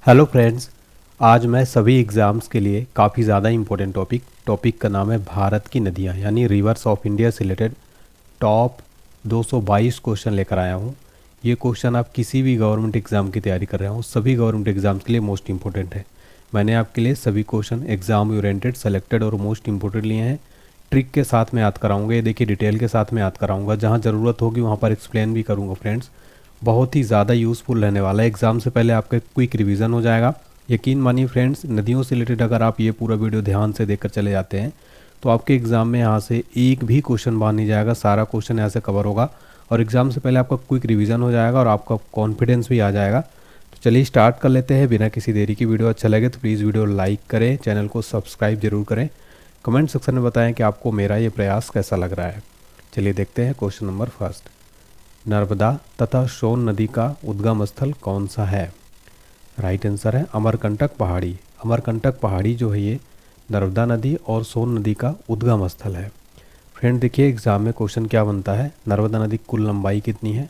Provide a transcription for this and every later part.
Hello friends. आज मैं सभी एग्ज़ाम्स के लिए काफ़ी ज़्यादा इम्पोर्टेंट टॉपिक का नाम है भारत की नदियाँ यानी रिवर्स ऑफ इंडिया से रिलेटेड टॉप 222 क्वेश्चन लेकर आया हूँ। ये क्वेश्चन आप किसी भी गवर्नमेंट एग्ज़ाम की तैयारी कर रहे हो, सभी गवर्नमेंट एग्ज़ाम्स के लिए मोस्ट इंपॉर्टेंट है। मैंने आपके लिए सभी क्वेश्चन एग्ज़ाम ओरिएंटेड सेलेक्टेड और मोस्ट इंपॉर्टेंट लिए हैं। ट्रिक के साथ में याद कराऊंगा, ये देखिए डिटेल के साथ में याद कराऊंगा, जहाँ ज़रूरत होगी वहाँ पर एक्सप्लेन भी करूँगा फ्रेंड्स। बहुत ही ज़्यादा यूज़फुल रहने वाला है। एग्ज़ाम से पहले आपका क्विक रिवीजन हो जाएगा। यकीन मानिए फ्रेंड्स, नदियों से रिलेटेड अगर आप ये पूरा वीडियो ध्यान से देखकर चले जाते हैं तो आपके एग्ज़ाम में यहाँ से एक भी क्वेश्चन बाहर नहीं जाएगा, सारा क्वेश्चन यहाँ से कवर होगा और एग्ज़ाम से पहले आपका क्विक रिवीजन हो जाएगा और आपका कॉन्फिडेंस भी आ जाएगा। तो चलिए स्टार्ट कर लेते हैं बिना किसी देरी की। वीडियो अच्छा लगे तो प्लीज़ वीडियो लाइक करें, चैनल को सब्सक्राइब जरूर करें। कमेंट सेक्शन में बताएं कि आपको मेरा ये प्रयास कैसा लग रहा है। चलिए देखते हैं क्वेश्चन नंबर फर्स्ट। नर्मदा तथा सोन नदी का उद्गम स्थल कौन सा है? राइट आंसर है अमरकंटक पहाड़ी। अमरकंटक पहाड़ी जो है ये नर्मदा नदी और सोन नदी का उद्गम स्थल है। फ्रेंड देखिए एग्जाम में क्वेश्चन क्या बनता है, नर्मदा नदी की कुल लंबाई कितनी है?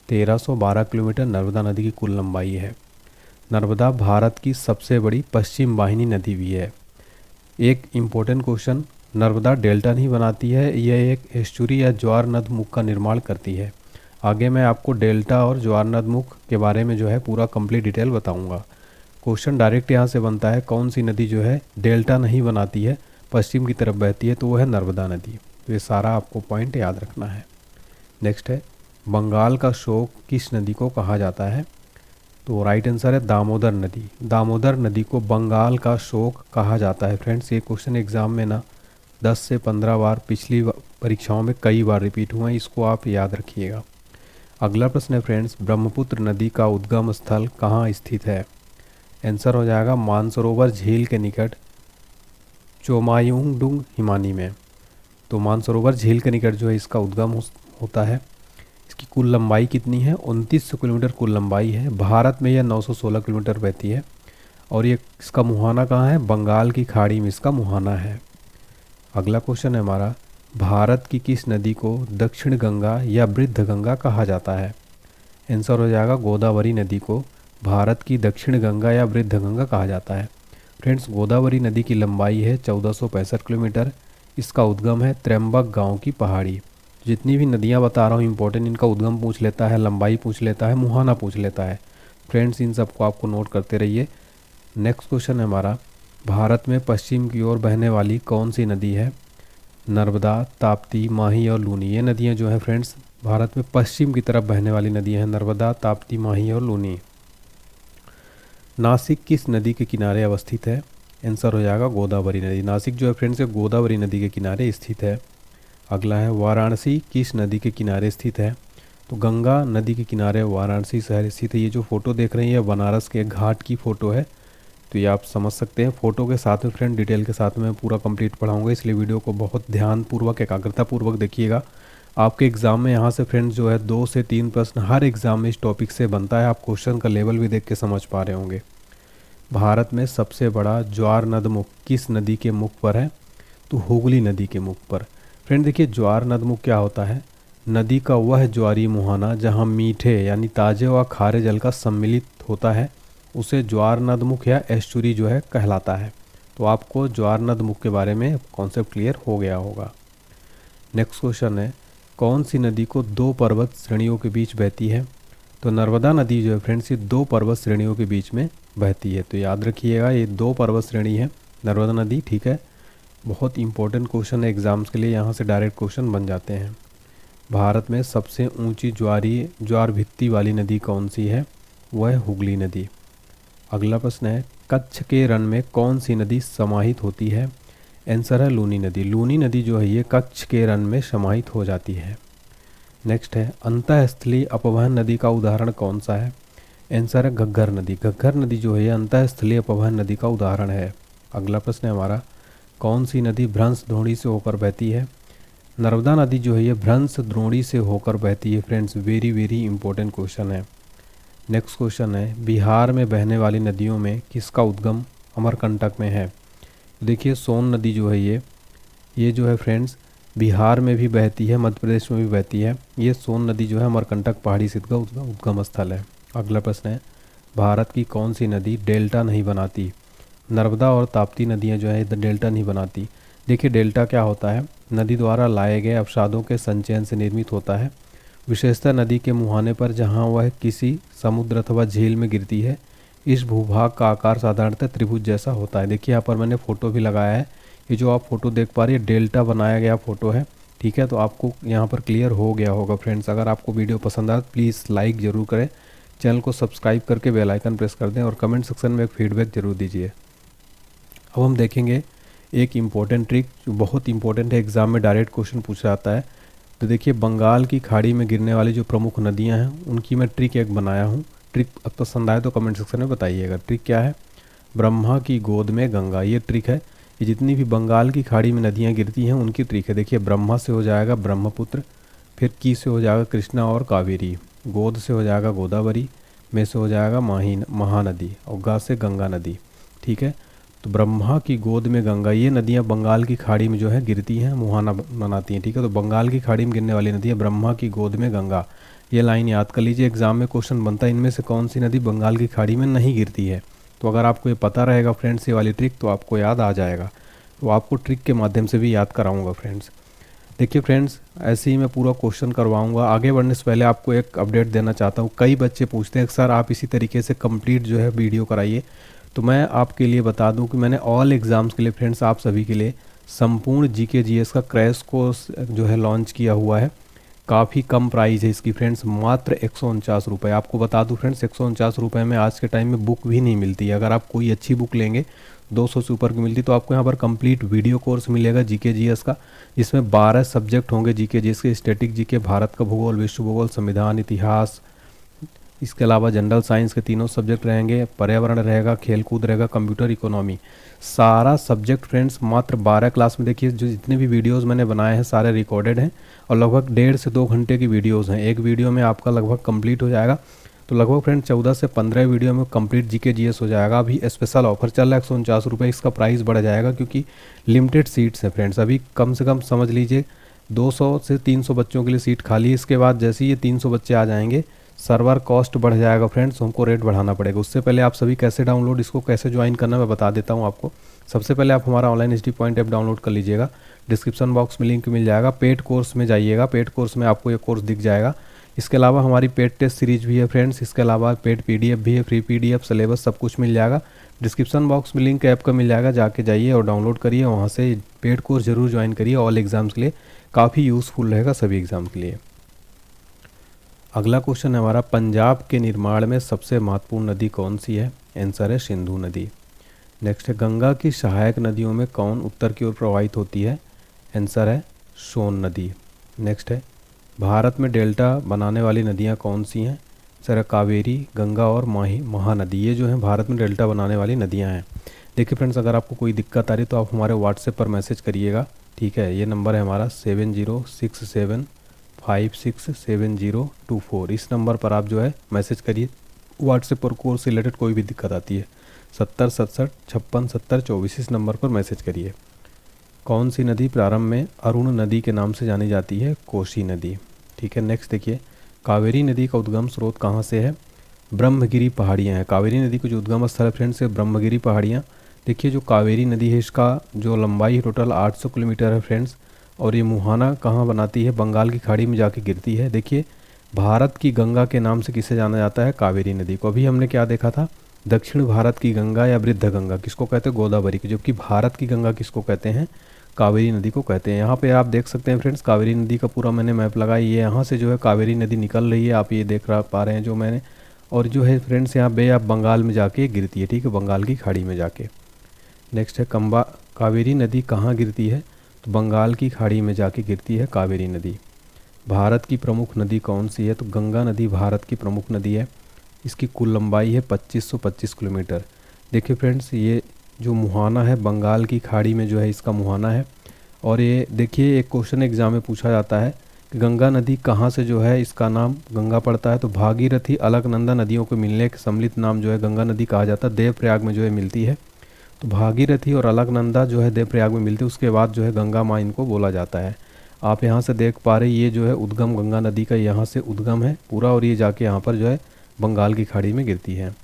1312 किलोमीटर नर्मदा नदी की कुल लंबाई है। नर्मदा भारत की सबसे बड़ी पश्चिम वाहिनी नदी भी है। एक इम्पोर्टेंट क्वेश्चन, नर्मदा डेल्टा नहीं बनाती है, यह एक एस्चुरी या ज्वार नद मुख का निर्माण करती है। आगे मैं आपको डेल्टा और ज्वार नद मुख के बारे में जो है पूरा कंप्लीट डिटेल बताऊंगा। क्वेश्चन डायरेक्ट यहाँ से बनता है, कौन सी नदी जो है डेल्टा नहीं बनाती है, पश्चिम की तरफ बहती है, तो वो है नर्मदा नदी। तो ये सारा आपको पॉइंट याद रखना है। नेक्स्ट है, बंगाल का शोक किस नदी को कहा जाता है? तो राइट आंसर है दामोदर नदी। दामोदर नदी को बंगाल का शोक कहा जाता है। फ्रेंड्स ये क्वेश्चन एग्जाम में ना 10 से 15 बार पिछली परीक्षाओं में कई बार रिपीट हुआ है, इसको आप याद रखिएगा। अगला प्रश्न है फ्रेंड्स, ब्रह्मपुत्र नदी का उद्गम स्थल कहाँ स्थित है? आंसर हो जाएगा मानसरोवर झील के निकट चोमायुंगडुंग हिमानी में। तो मानसरोवर झील के निकट जो है इसका उद्गम होता है। इसकी कुल लंबाई कितनी है? 2900 किलोमीटर कुल लंबाई है। भारत में यह 916 किलोमीटर बहती है और ये इसका मुहाना कहाँ है? बंगाल की खाड़ी में इसका मुहाना है। अगला क्वेश्चन है हमारा, भारत की किस नदी को दक्षिण गंगा या वृद्ध गंगा कहा जाता है? आंसर हो जाएगा गोदावरी नदी को भारत की दक्षिण गंगा या वृद्ध गंगा कहा जाता है। फ्रेंड्स गोदावरी नदी की लंबाई है 1465 किलोमीटर। इसका उद्गम है त्र्यंबक गांव की पहाड़ी। जितनी भी नदियां बता रहा हूँ इंपॉर्टेंट, इनका उद्गम पूछ लेता है, लंबाई पूछ लेता है, मुहाना पूछ लेता है। फ्रेंड्स इन सबको आपको नोट करते रहिए। नेक्स्ट क्वेश्चन है हमारा, भारत में पश्चिम की ओर बहने वाली कौन सी नदी है? नर्मदा, ताप्ती, माही और लूनी। ये नदियाँ जो है फ्रेंड्स भारत में पश्चिम की तरफ बहने वाली नदियाँ हैं, नर्मदा, ताप्ती, माही और लूनी। नासिक किस नदी के किनारे अवस्थित है? आंसर हो जाएगा गोदावरी नदी। नासिक जो है फ्रेंड्स ये गोदावरी नदी के किनारे स्थित है। अगला है, वाराणसी किस नदी के किनारे स्थित है? तो गंगा नदी के किनारे वाराणसी शहर स्थित है। ये जो फोटो देख रहे हैं ये बनारस के घाट की फ़ोटो है, तो ये आप समझ सकते हैं। फ़ोटो के साथ में फ्रेंड डिटेल के साथ में पूरा कंप्लीट पढ़ाऊंगा, इसलिए वीडियो को बहुत ध्यानपूर्वक एकाग्रतापूर्वक देखिएगा। आपके एग्ज़ाम में यहाँ से फ्रेंड्स जो है 2 से 3 प्रश्न हर एग्ज़ाम में इस टॉपिक से बनता है। आप क्वेश्चन का लेवल भी देख के समझ पा रहे होंगे। भारत में सबसे बड़ा ज्वार नद मुख किस नदी के मुख पर है? तो हुगली नदी के मुख पर। फ्रेंड देखिए ज्वार नद मुख क्या होता है? नदी का वह ज्वारी मुहाना जहाँ मीठे यानी ताज़े व खारे जल का सम्मिलित होता है, उसे ज्वार नदमुख या एस्चुरी जो है कहलाता है। तो आपको ज्वार नदमुख के बारे में कॉन्सेप्ट क्लियर हो गया होगा। नेक्स्ट क्वेश्चन है, कौन सी नदी को 2 पर्वत श्रेणियों के बीच बहती है? तो नर्मदा नदी जो है फ्रेंड्स ये 2 पर्वत श्रेणियों के बीच में बहती है। तो याद रखिएगा ये 2 पर्वत श्रेणी है नर्मदा नदी, ठीक है। बहुत इंपॉर्टेंट क्वेश्चन है एग्जाम्स के लिए, यहाँ से डायरेक्ट क्वेश्चन बन जाते हैं। भारत में सबसे ऊंची ज्वार भित्ति वाली नदी कौन सी है? वह है हुगली नदी। अगला प्रश्न है, कच्छ के रण में कौन सी नदी समाहित होती है? आंसर है लूनी नदी। लूनी नदी जो है ये कच्छ के रण में समाहित हो जाती है। नेक्स्ट है, अंतःस्थलीय अपवहन नदी का उदाहरण कौन सा है? आंसर है घग्गर नदी। घग्गर नदी जो है ये अंतःस्थलीय अपवहन नदी का उदाहरण है। अगला प्रश्न है हमारा, कौन सी नदी भ्रंश द्रोणी से होकर बहती है? नर्मदा नदी जो है ये भ्रंश द्रोणी से होकर बहती है। Friends very very important question है। नेक्स्ट क्वेश्चन है, बिहार में बहने वाली नदियों में किसका उद्गम अमरकंटक में है? देखिए सोन नदी जो है ये जो है फ्रेंड्स बिहार में भी बहती है, मध्य प्रदेश में भी बहती है। ये सोन नदी जो है अमरकंटक पहाड़ी स्थित का उद्गम स्थल है। अगला प्रश्न है, भारत की कौन सी नदी डेल्टा नहीं बनाती? नर्मदा और ताप्ती नदियाँ जो है डेल्टा नहीं बनाती। देखिए डेल्टा क्या होता है, नदी द्वारा लाए गए अवसादों के संचयन से निर्मित होता है, विशेषतः नदी के मुहाने पर जहाँ वह किसी समुद्र अथवा झील में गिरती है। इस भूभाग का आकार साधारणतः त्रिभुज जैसा होता है। देखिए यहाँ पर मैंने फ़ोटो भी लगाया है, ये जो आप फोटो देख पा रहे हैं डेल्टा बनाया गया फ़ोटो है। ठीक है, तो आपको यहाँ पर क्लियर हो गया होगा फ्रेंड्स। अगर आपको वीडियो पसंद आए प्लीज़ लाइक ज़रूर करें, चैनल को सब्सक्राइब करके बेल आइकन प्रेस कर दें और कमेंट सेक्शन में एक फीडबैक ज़रूर दीजिए। अब हम देखेंगे एक इम्पॉर्टेंट ट्रिक जो बहुत इंपॉर्टेंट है, एग्ज़ाम में डायरेक्ट क्वेश्चन पूछा जाता है। तो देखिए बंगाल की खाड़ी में गिरने वाली जो प्रमुख नदियां हैं उनकी मैं ट्रिक एक बनाया हूं। ट्रिक अब पसंद आए तो कमेंट सेक्शन में बताइएगा। ट्रिक क्या है? ब्रह्मा की गोद में गंगा, ये ट्रिक है। ये जितनी भी बंगाल की खाड़ी में नदियाँ गिरती हैं उनकी ट्रिक है। देखिए ब्रह्मा से हो जाएगा ब्रह्मपुत्र, फिर की से हो जाएगा कृष्णा और कावेरी, गोद से हो जाएगा गोदावरी, में से हो जाएगा महानदी और गा से गंगा नदी। ठीक है, तो ब्रह्मा की गोद में गंगा, ये नदियाँ बंगाल की खाड़ी में जो है गिरती हैं, मुहाना बनाती हैं। ठीक है, तो बंगाल की खाड़ी में गिरने वाली नदियाँ ब्रह्मा की गोद में गंगा, ये लाइन याद कर लीजिए। एग्जाम में क्वेश्चन बनता है इनमें से कौन सी नदी बंगाल की खाड़ी में नहीं गिरती है। तो अगर आपको ये पता रहेगा फ्रेंड्स ये वाली ट्रिक तो आपको याद आ जाएगा। तो आपको ट्रिक के माध्यम से भी याद कराऊंगा फ्रेंड्स। देखिए फ्रेंड्स ऐसे ही मैं पूरा क्वेश्चन करवाऊंगा। आगे बढ़ने से पहले आपको एक अपडेट देना चाहता हूँ। कई बच्चे पूछते हैं सर आप इसी तरीके से कंप्लीट जो है वीडियो कराइए। तो मैं आपके लिए बता दूं कि मैंने ऑल एग्ज़ाम्स के लिए फ्रेंड्स आप सभी के लिए संपूर्ण जीके जीएस का क्रैश कोर्स जो है लॉन्च किया हुआ है। काफ़ी कम प्राइस है इसकी फ्रेंड्स, मात्र 149 रुपये। आपको बता दूं फ्रेंड्स 149 रुपये में आज के टाइम में बुक भी नहीं मिलती है। अगर आप कोई अच्छी बुक लेंगे 200 से ऊपर की मिलती तो आपको यहाँ पर कंप्लीट वीडियो कोर्स मिलेगा जीके जीएस का, जिसमें 12 सब्जेक्ट होंगे जीके जीएस के। स्टैटिक जीके, भारत का भूगोल, विश्व भूगोल, संविधान, इतिहास, इसके अलावा जनरल साइंस के तीनों सब्जेक्ट रहेंगे, पर्यावरण रहेगा, खेलकूद रहेगा, कंप्यूटर, इकोनॉमी, सारा सब्जेक्ट फ्रेंड्स मात्र 12 क्लास में। देखिए जो जितने भी वीडियोस मैंने बनाए हैं सारे रिकॉर्डेड हैं और लगभग 1.5 से 2 घंटे की वीडियोस हैं। एक वीडियो में आपका लगभग कंप्लीट हो जाएगा। तो लगभग फ्रेंड 14 से 15 वीडियो में कंप्लीट जीके जीएस हो जाएगा। अभी स्पेशल ऑफर चल रहा है 149 रुपये, इसका प्राइस बढ़ जाएगा क्योंकि लिमिटेड सीट्स हैं फ्रेंड्स। अभी कम से कम समझ लीजिए 200 से 300 बच्चों के लिए सीट खाली है। इसके बाद जैसे ही ये 300 बच्चे आ जाएंगे सर्वर कॉस्ट बढ़ जाएगा फ्रेंड्स, हमको रेट बढ़ाना पड़ेगा। उससे पहले आप सभी कैसे डाउनलोड, इसको कैसे ज्वाइन करना मैं बता देता हूँ आपको। सबसे पहले आप हमारा online HD point app download कर लीजिएगा। डिस्क्रिप्शन बॉक्स में लिंक मिल जाएगा। पेड कोर्स में जाइएगा, पेड कोर्स में आपको ये कोर्स दिख जाएगा। इसके अलावा हमारी पेड टेस्ट सीरीज भी है फ्रेंड्स। इसके अलावा पेड पीडीएफ भी है, फ्री पीडीएफ, सिलेबस सब कुछ मिल जाएगा। डिस्क्रिप्शन बॉक्स में लिंक ऐप का मिल जाएगा, जाके जाइए और डाउनलोड करिए। वहाँ से पेड कोर्स जरूर ज्वाइन करिए ऑल एग्ज़ाम्स के लिए, काफ़ी यूज़फुल रहेगा सभी एग्ज़ाम के लिए। अगला क्वेश्चन है हमारा, पंजाब के निर्माण में सबसे महत्वपूर्ण नदी कौन सी है? आंसर है सिंधु नदी। नेक्स्ट है, गंगा की सहायक नदियों में कौन उत्तर की ओर प्रवाहित होती है? आंसर है सोन नदी। नेक्स्ट है, भारत में डेल्टा बनाने वाली नदियाँ कौन सी हैं? आंसर है कावेरी, गंगा और महानदी। ये जो है भारत में डेल्टा बनाने वाली नदियाँ हैं। देखिए फ्रेंड्स अगर आपको कोई दिक्कत आ रही तो आप हमारे व्हाट्सएप पर मैसेज करिएगा। ठीक है, ये नंबर है हमारा 7067567024। इस नंबर पर आप जो है मैसेज करिए। व्हाट्सएप पर कोर्स से रिलेटेड कोई भी दिक्कत आती है 7067567024 इस नंबर पर मैसेज करिए। कौन सी नदी प्रारंभ में अरुण नदी के नाम से जानी जाती है? कोसी नदी। ठीक है, नेक्स्ट देखिए, कावेरी नदी का उद्गम स्रोत कहाँ से है? ब्रह्मगिरी पहाड़ियाँ हैं। कावेरी नदी को जो उद्गम स्थल है फ्रेंड्स से ब्रह्मगिरी पहाड़ियाँ। देखिए जो कावेरी नदी है इसका जो लंबाई है टोटल 800 किलोमीटर है फ्रेंड्स, और ये मुहाना कहाँ बनाती है? बंगाल की खाड़ी में जाके गिरती है। देखिए भारत की गंगा के नाम से किसे जाना जाता है? कावेरी नदी को। अभी हमने क्या देखा था, दक्षिण भारत की गंगा या वृद्ध गंगा किसको कहते हैं? गोदावरी की। जबकि भारत की गंगा किसको कहते हैं? कावेरी नदी को कहते हैं। यहाँ पे आप देख सकते हैं फ्रेंड्स कावेरी नदी का पूरा मैंने मैप लगाया। ये यहाँ से जो है कावेरी नदी निकल रही है, आप ये देख पा रहे हैं जो मैंने, और जो है फ्रेंड्स यहाँ बे ऑफ बंगाल में जाके गिरती है। ठीक है, बंगाल की खाड़ी में जाके। नेक्स्ट है, कावेरी नदी कहाँ गिरती है? तो बंगाल की खाड़ी में जाके गिरती है कावेरी नदी। भारत की प्रमुख नदी कौन सी है? तो गंगा नदी भारत की प्रमुख नदी है। इसकी कुल लंबाई है 2525 किलोमीटर। देखिए फ्रेंड्स ये जो मुहाना है बंगाल की खाड़ी में जो है इसका मुहाना है। और ये देखिए एक क्वेश्चन एग्जाम में पूछा जाता है कि गंगा नदी कहाँ से जो है इसका नाम गंगा पड़ता है? तो भागीरथी अलकनंदा नदियों को मिलने के सम्मिलित नाम जो है गंगा नदी कहा जाता है। देवप्रयाग में जो है मिलती है। तो भागीरथी और अलकनंदा जो है देवप्रयाग में मिलती है, उसके बाद जो है गंगा माँ इनको बोला जाता है। आप यहाँ से देख पा रहे ये जो है उद्गम गंगा नदी का यहाँ से उद्गम है पूरा, और ये जाके यहाँ पर जो है बंगाल की खाड़ी में गिरती है।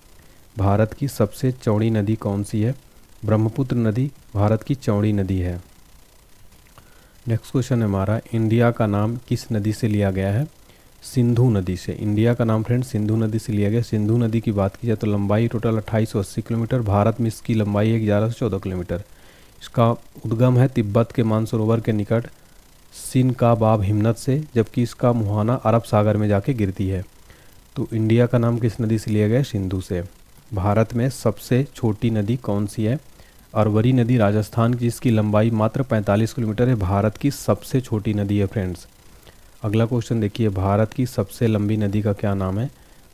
भारत की सबसे चौड़ी नदी कौन सी है? ब्रह्मपुत्र नदी भारत की चौड़ी नदी है। नेक्स्ट क्वेश्चन है हमारा, इंडिया का नाम किस नदी से लिया गया है? सिंधु नदी से। इंडिया का नाम फ्रेंड्स सिंधु नदी से लिया गया। सिंधु नदी की बात की जाए तो लंबाई टोटल 2880 किलोमीटर, भारत में इसकी लंबाई है 1114 किलोमीटर। इसका उद्गम है तिब्बत के मानसरोवर के निकट सिनकाबाब हिमनद से, जबकि इसका मुहाना अरब सागर में जाके गिरती है। तो इंडिया का नाम किस नदी से लिया गया है? सिंधु से। भारत में सबसे छोटी नदी कौन सी है? अरवरी नदी राजस्थान की, जिसकी लंबाई मात्र 45 किलोमीटर है, भारत की सबसे छोटी नदी है फ्रेंड्स। अगला क्वेश्चन देखिए, भारत की सबसे लंबी नदी का क्या नाम है?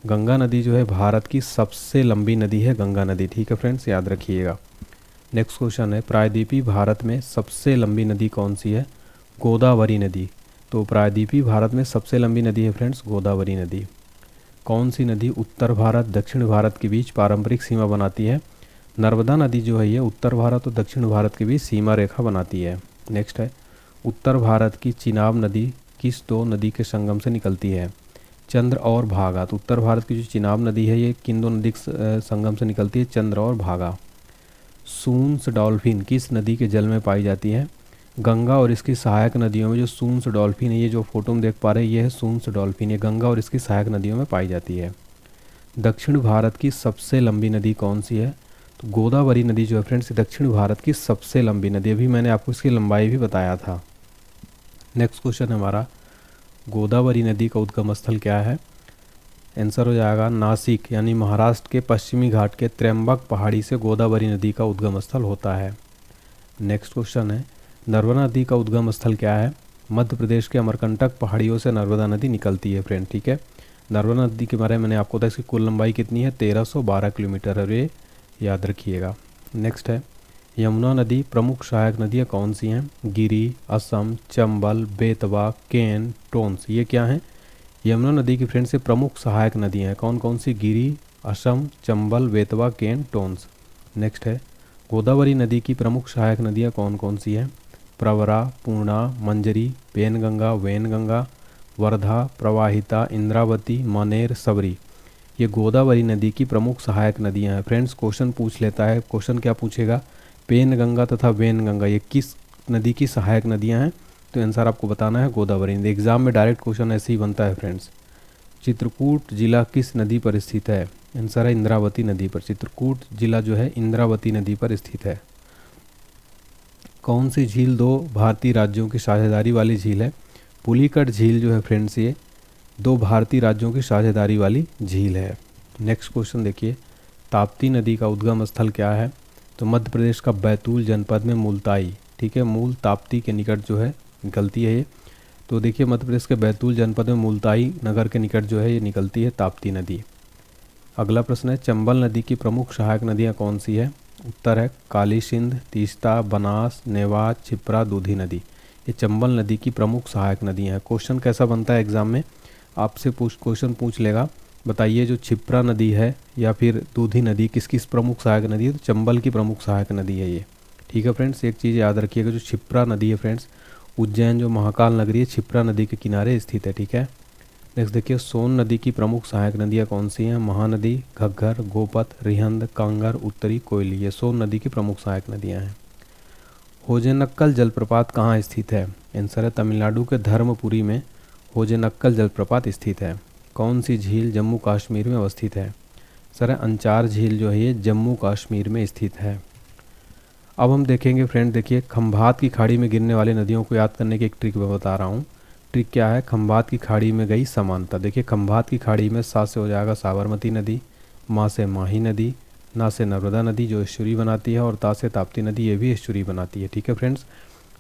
गंगा नदी जो है भारत की सबसे लंबी नदी है, गंगा नदी। ठीक है फ्रेंड्स, याद रखिएगा। नेक्स्ट क्वेश्चन है, प्रायद्वीपीय भारत में सबसे लंबी नदी कौन सी है? गोदावरी नदी। तो प्रायद्वीपीय भारत में सबसे लंबी नदी है फ्रेंड्स गोदावरी नदी। कौन सी नदी उत्तर भारत दक्षिण भारत के बीच पारंपरिक सीमा बनाती है? नर्मदा नदी जो है ये उत्तर भारत और दक्षिण भारत के बीच सीमा रेखा बनाती है। नेक्स्ट है, उत्तर भारत की चिनाब नदी किस दो नदी के संगम से निकलती है? चंद्र और भागा। तो उत्तर भारत की जो चिनाब नदी है ये किन दो नदी के संगम से निकलती है? चंद्र और भागा। सूंस डॉल्फिन किस नदी के जल में पाई जाती है? गंगा और इसकी सहायक नदियों में जो सूंस डॉल्फिन है, ये जो फोटो में देख पा रहे हैं ये है सूंस डॉल्फिन, ये गंगा और इसकी सहायक नदियों में पाई जाती है। दक्षिण भारत की सबसे लंबी नदी कौन सी है? तो गोदावरी नदी जो है फ्रेंड्स दक्षिण भारत की सबसे लंबी नदी। अभी मैंने आपको इसकी लंबाई भी बताया था। नेक्स्ट क्वेश्चन हमारा, गोदावरी नदी का उद्गम स्थल क्या है? आंसर हो जाएगा नासिक, यानी महाराष्ट्र के पश्चिमी घाट के त्र्यंबक पहाड़ी से गोदावरी नदी का उद्गम स्थल होता है। नेक्स्ट क्वेश्चन है, नर्मदा नदी का उद्गम स्थल क्या है? मध्य प्रदेश के अमरकंटक पहाड़ियों से नर्मदा नदी निकलती है फ्रेंड। ठीक है, नर्मदा नदी के बारे में मैंने आपको बताया, इसकी कुल लंबाई कितनी है? 1312 किलोमीटर है, ये याद रखिएगा। नेक्स्ट है, यमुना नदी प्रमुख सहायक नदियाँ कौन सी हैं? गिरी, असम, चंबल, बेतवा, केन, टोंस। ये क्या हैं? यमुना नदी की फ्रेंड से प्रमुख सहायक नदियाँ हैं। कौन कौन सी? गिरी, असम, चंबल, बेतवा, केन, टोंस। नेक्स्ट है, गोदावरी नदी की प्रमुख सहायक नदियाँ कौन कौन सी हैं? प्रवरा, पूर्णा, मंजरी, पेनगंगा, वैनगंगा, वर्धा, प्रवाहिता, इंद्रावती, मनेर, सबरी। ये गोदावरी नदी की प्रमुख सहायक नदियां हैं फ्रेंड्स। क्वेश्चन पूछ लेता है, क्वेश्चन क्या पूछेगा? पेनगंगा तथा वैनगंगा ये किस नदी की सहायक नदियां हैं? तो आंसर आपको बताना है गोदावरी नदी। एग्जाम में डायरेक्ट क्वेश्चन ऐसे ही बनता है फ्रेंड्स। चित्रकूट जिला किस नदी पर स्थित है? आंसर है इंद्रावती नदी पर। चित्रकूट जिला जो है इंद्रावती नदी पर स्थित है। कौन सी झील दो भारतीय राज्यों की साझेदारी वाली झील है? पुलिकट झील जो है फ्रेंड्स ये दो भारतीय राज्यों की साझेदारी वाली झील है। नेक्स्ट क्वेश्चन देखिए, ताप्ती नदी का उद्गम स्थल क्या है? तो मध्य प्रदेश का बैतूल जनपद में मुल्ताई, ठीक है, मूल ताप्ती के निकट जो है निकलती है ये। तो देखिए मध्य प्रदेश के बैतूल जनपद में मुल्ताई नगर के निकट जो है ये निकलती है ताप्ती नदी। अगला प्रश्न है, चंबल नदी की प्रमुख सहायक नदियाँ कौन सी है? उत्तर है काली सिंध, तीस्ता, बनास, नेवार, छिप्रा, दूधी नदी। ये चंबल नदी की प्रमुख सहायक नदियाँ हैं। क्वेश्चन कैसा बनता है एग्जाम में? आपसे क्वेश्चन पूछ लेगा, बताइए जो छिप्रा नदी है या फिर दूधी नदी किसकी प्रमुख सहायक नदी है? तो चंबल की प्रमुख सहायक नदी है ये। ठीक है फ्रेंड्स, एक चीज़ याद रखिएगा, जो छिप्रा नदी है फ्रेंड्स उज्जैन जो महाकाल नगरी है छिप्रा नदी के किनारे स्थित है। ठीक है, नेक्स्ट देखिए, सोन नदी की प्रमुख सहायक नदियाँ कौन सी हैं? महानदी, घग्गर, गोपत, रिहंद, कांगर, उत्तरी कोयली। ये सोन नदी की प्रमुख सहायक नदियाँ हैं। होजेनक्कल जलप्रपात कहाँ स्थित है? आंसर है तमिलनाडु के धर्मपुरी में होजेनक्कल जलप्रपात स्थित है। कौन सी झील जम्मू कश्मीर में अवस्थित है? सर अंचार झील जो है ये जम्मू कश्मीर में स्थित है। अब हम देखेंगे फ्रेंड, देखिए खंभात की खाड़ी में गिरने वाली नदियों को याद करने की एक ट्रिक मैं बता रहा हूँ। ट्रिक क्या है? खंभात की खाड़ी में गई समानता। देखिए खंभात की खाड़ी में सा से हो जाएगा साबरमती नदी, माँ से माही नदी, ना से नर्मदा नदी जो एस्चुरी बनाती है, और ता से ताप्ती नदी ये भी एस्चुरी बनाती है। ठीक है फ्रेंड्स,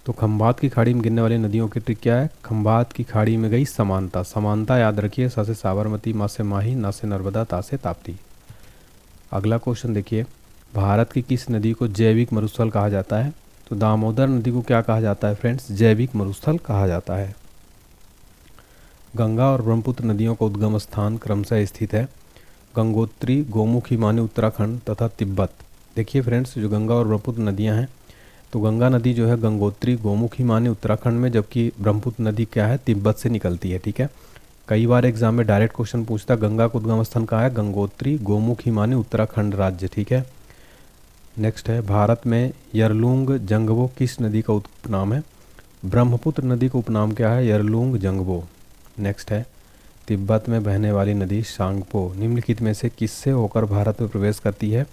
तो खंभात की खाड़ी में गिरने वाली नदियों की ट्रिक क्या है? खंभात की खाड़ी में गई समानता। समानता याद रखिए, सा से साबरमती, माँ से माही, ना से नर्मदा, ता से ताप्ती। अगला क्वेश्चन देखिए, भारत की किस नदी को जैविक मरुस्थल कहा जाता है? तो दामोदर नदी को क्या कहा जाता है फ्रेंड्स? जैविक मरुस्थल कहा जाता है। गंगा और ब्रह्मपुत्र नदियों का उद्गम स्थान क्रमशः स्थित है गंगोत्री, गोमुख, हिमानी उत्तराखंड तथा तिब्बत। देखिए फ्रेंड्स, जो गंगा और ब्रह्मपुत्र नदियां हैं, तो गंगा नदी जो है गंगोत्री, गोमुख, हिमानी उत्तराखंड में, जबकि ब्रह्मपुत्र नदी क्या है? तिब्बत से निकलती है। ठीक है, कई बार एग्जाम में डायरेक्ट क्वेश्चन पूछता है गंगा का उद्गम स्थान कहाँ है, गंगोत्री, गोमुख हिमानी, उत्तराखंड राज्य, ठीक है। नेक्स्ट है, भारत में यरलुंग जंगबो किस नदी का उपनाम है, ब्रह्मपुत्र नदी का उपनाम क्या है, यरलुंग जंगबो। नेक्स्ट है, तिब्बत में बहने वाली नदी शांगपो निम्नलिखित में से किससे होकर भारत में प्रवेश करती है,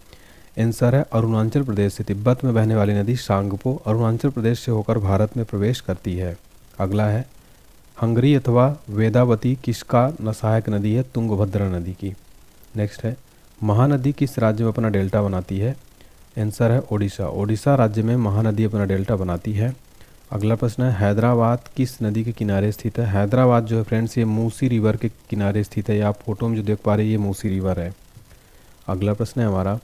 आंसर है अरुणाचल प्रदेश से। तिब्बत में बहने वाली नदी शांगपो अरुणाचल प्रदेश से होकर भारत में प्रवेश करती है। अगला है, हंगरी अथवा वेदावती किसका सहायक नदी है, तुंगभद्रा नदी की। नेक्स्ट है, महानदी किस राज्य में अपना डेल्टा बनाती है, आंसर है ओडिशा। ओडिशा राज्य में महानदी अपना डेल्टा बनाती है। अगला प्रश्न है, हैदराबाद किस नदी के किनारे स्थित है। हैदराबाद जो है फ्रेंड्स ये मूसी रिवर के किनारे स्थित है। ये आप फोटो में जो देख पा रहे हैं ये मूसी रिवर है। अगला प्रश्न है हमारा,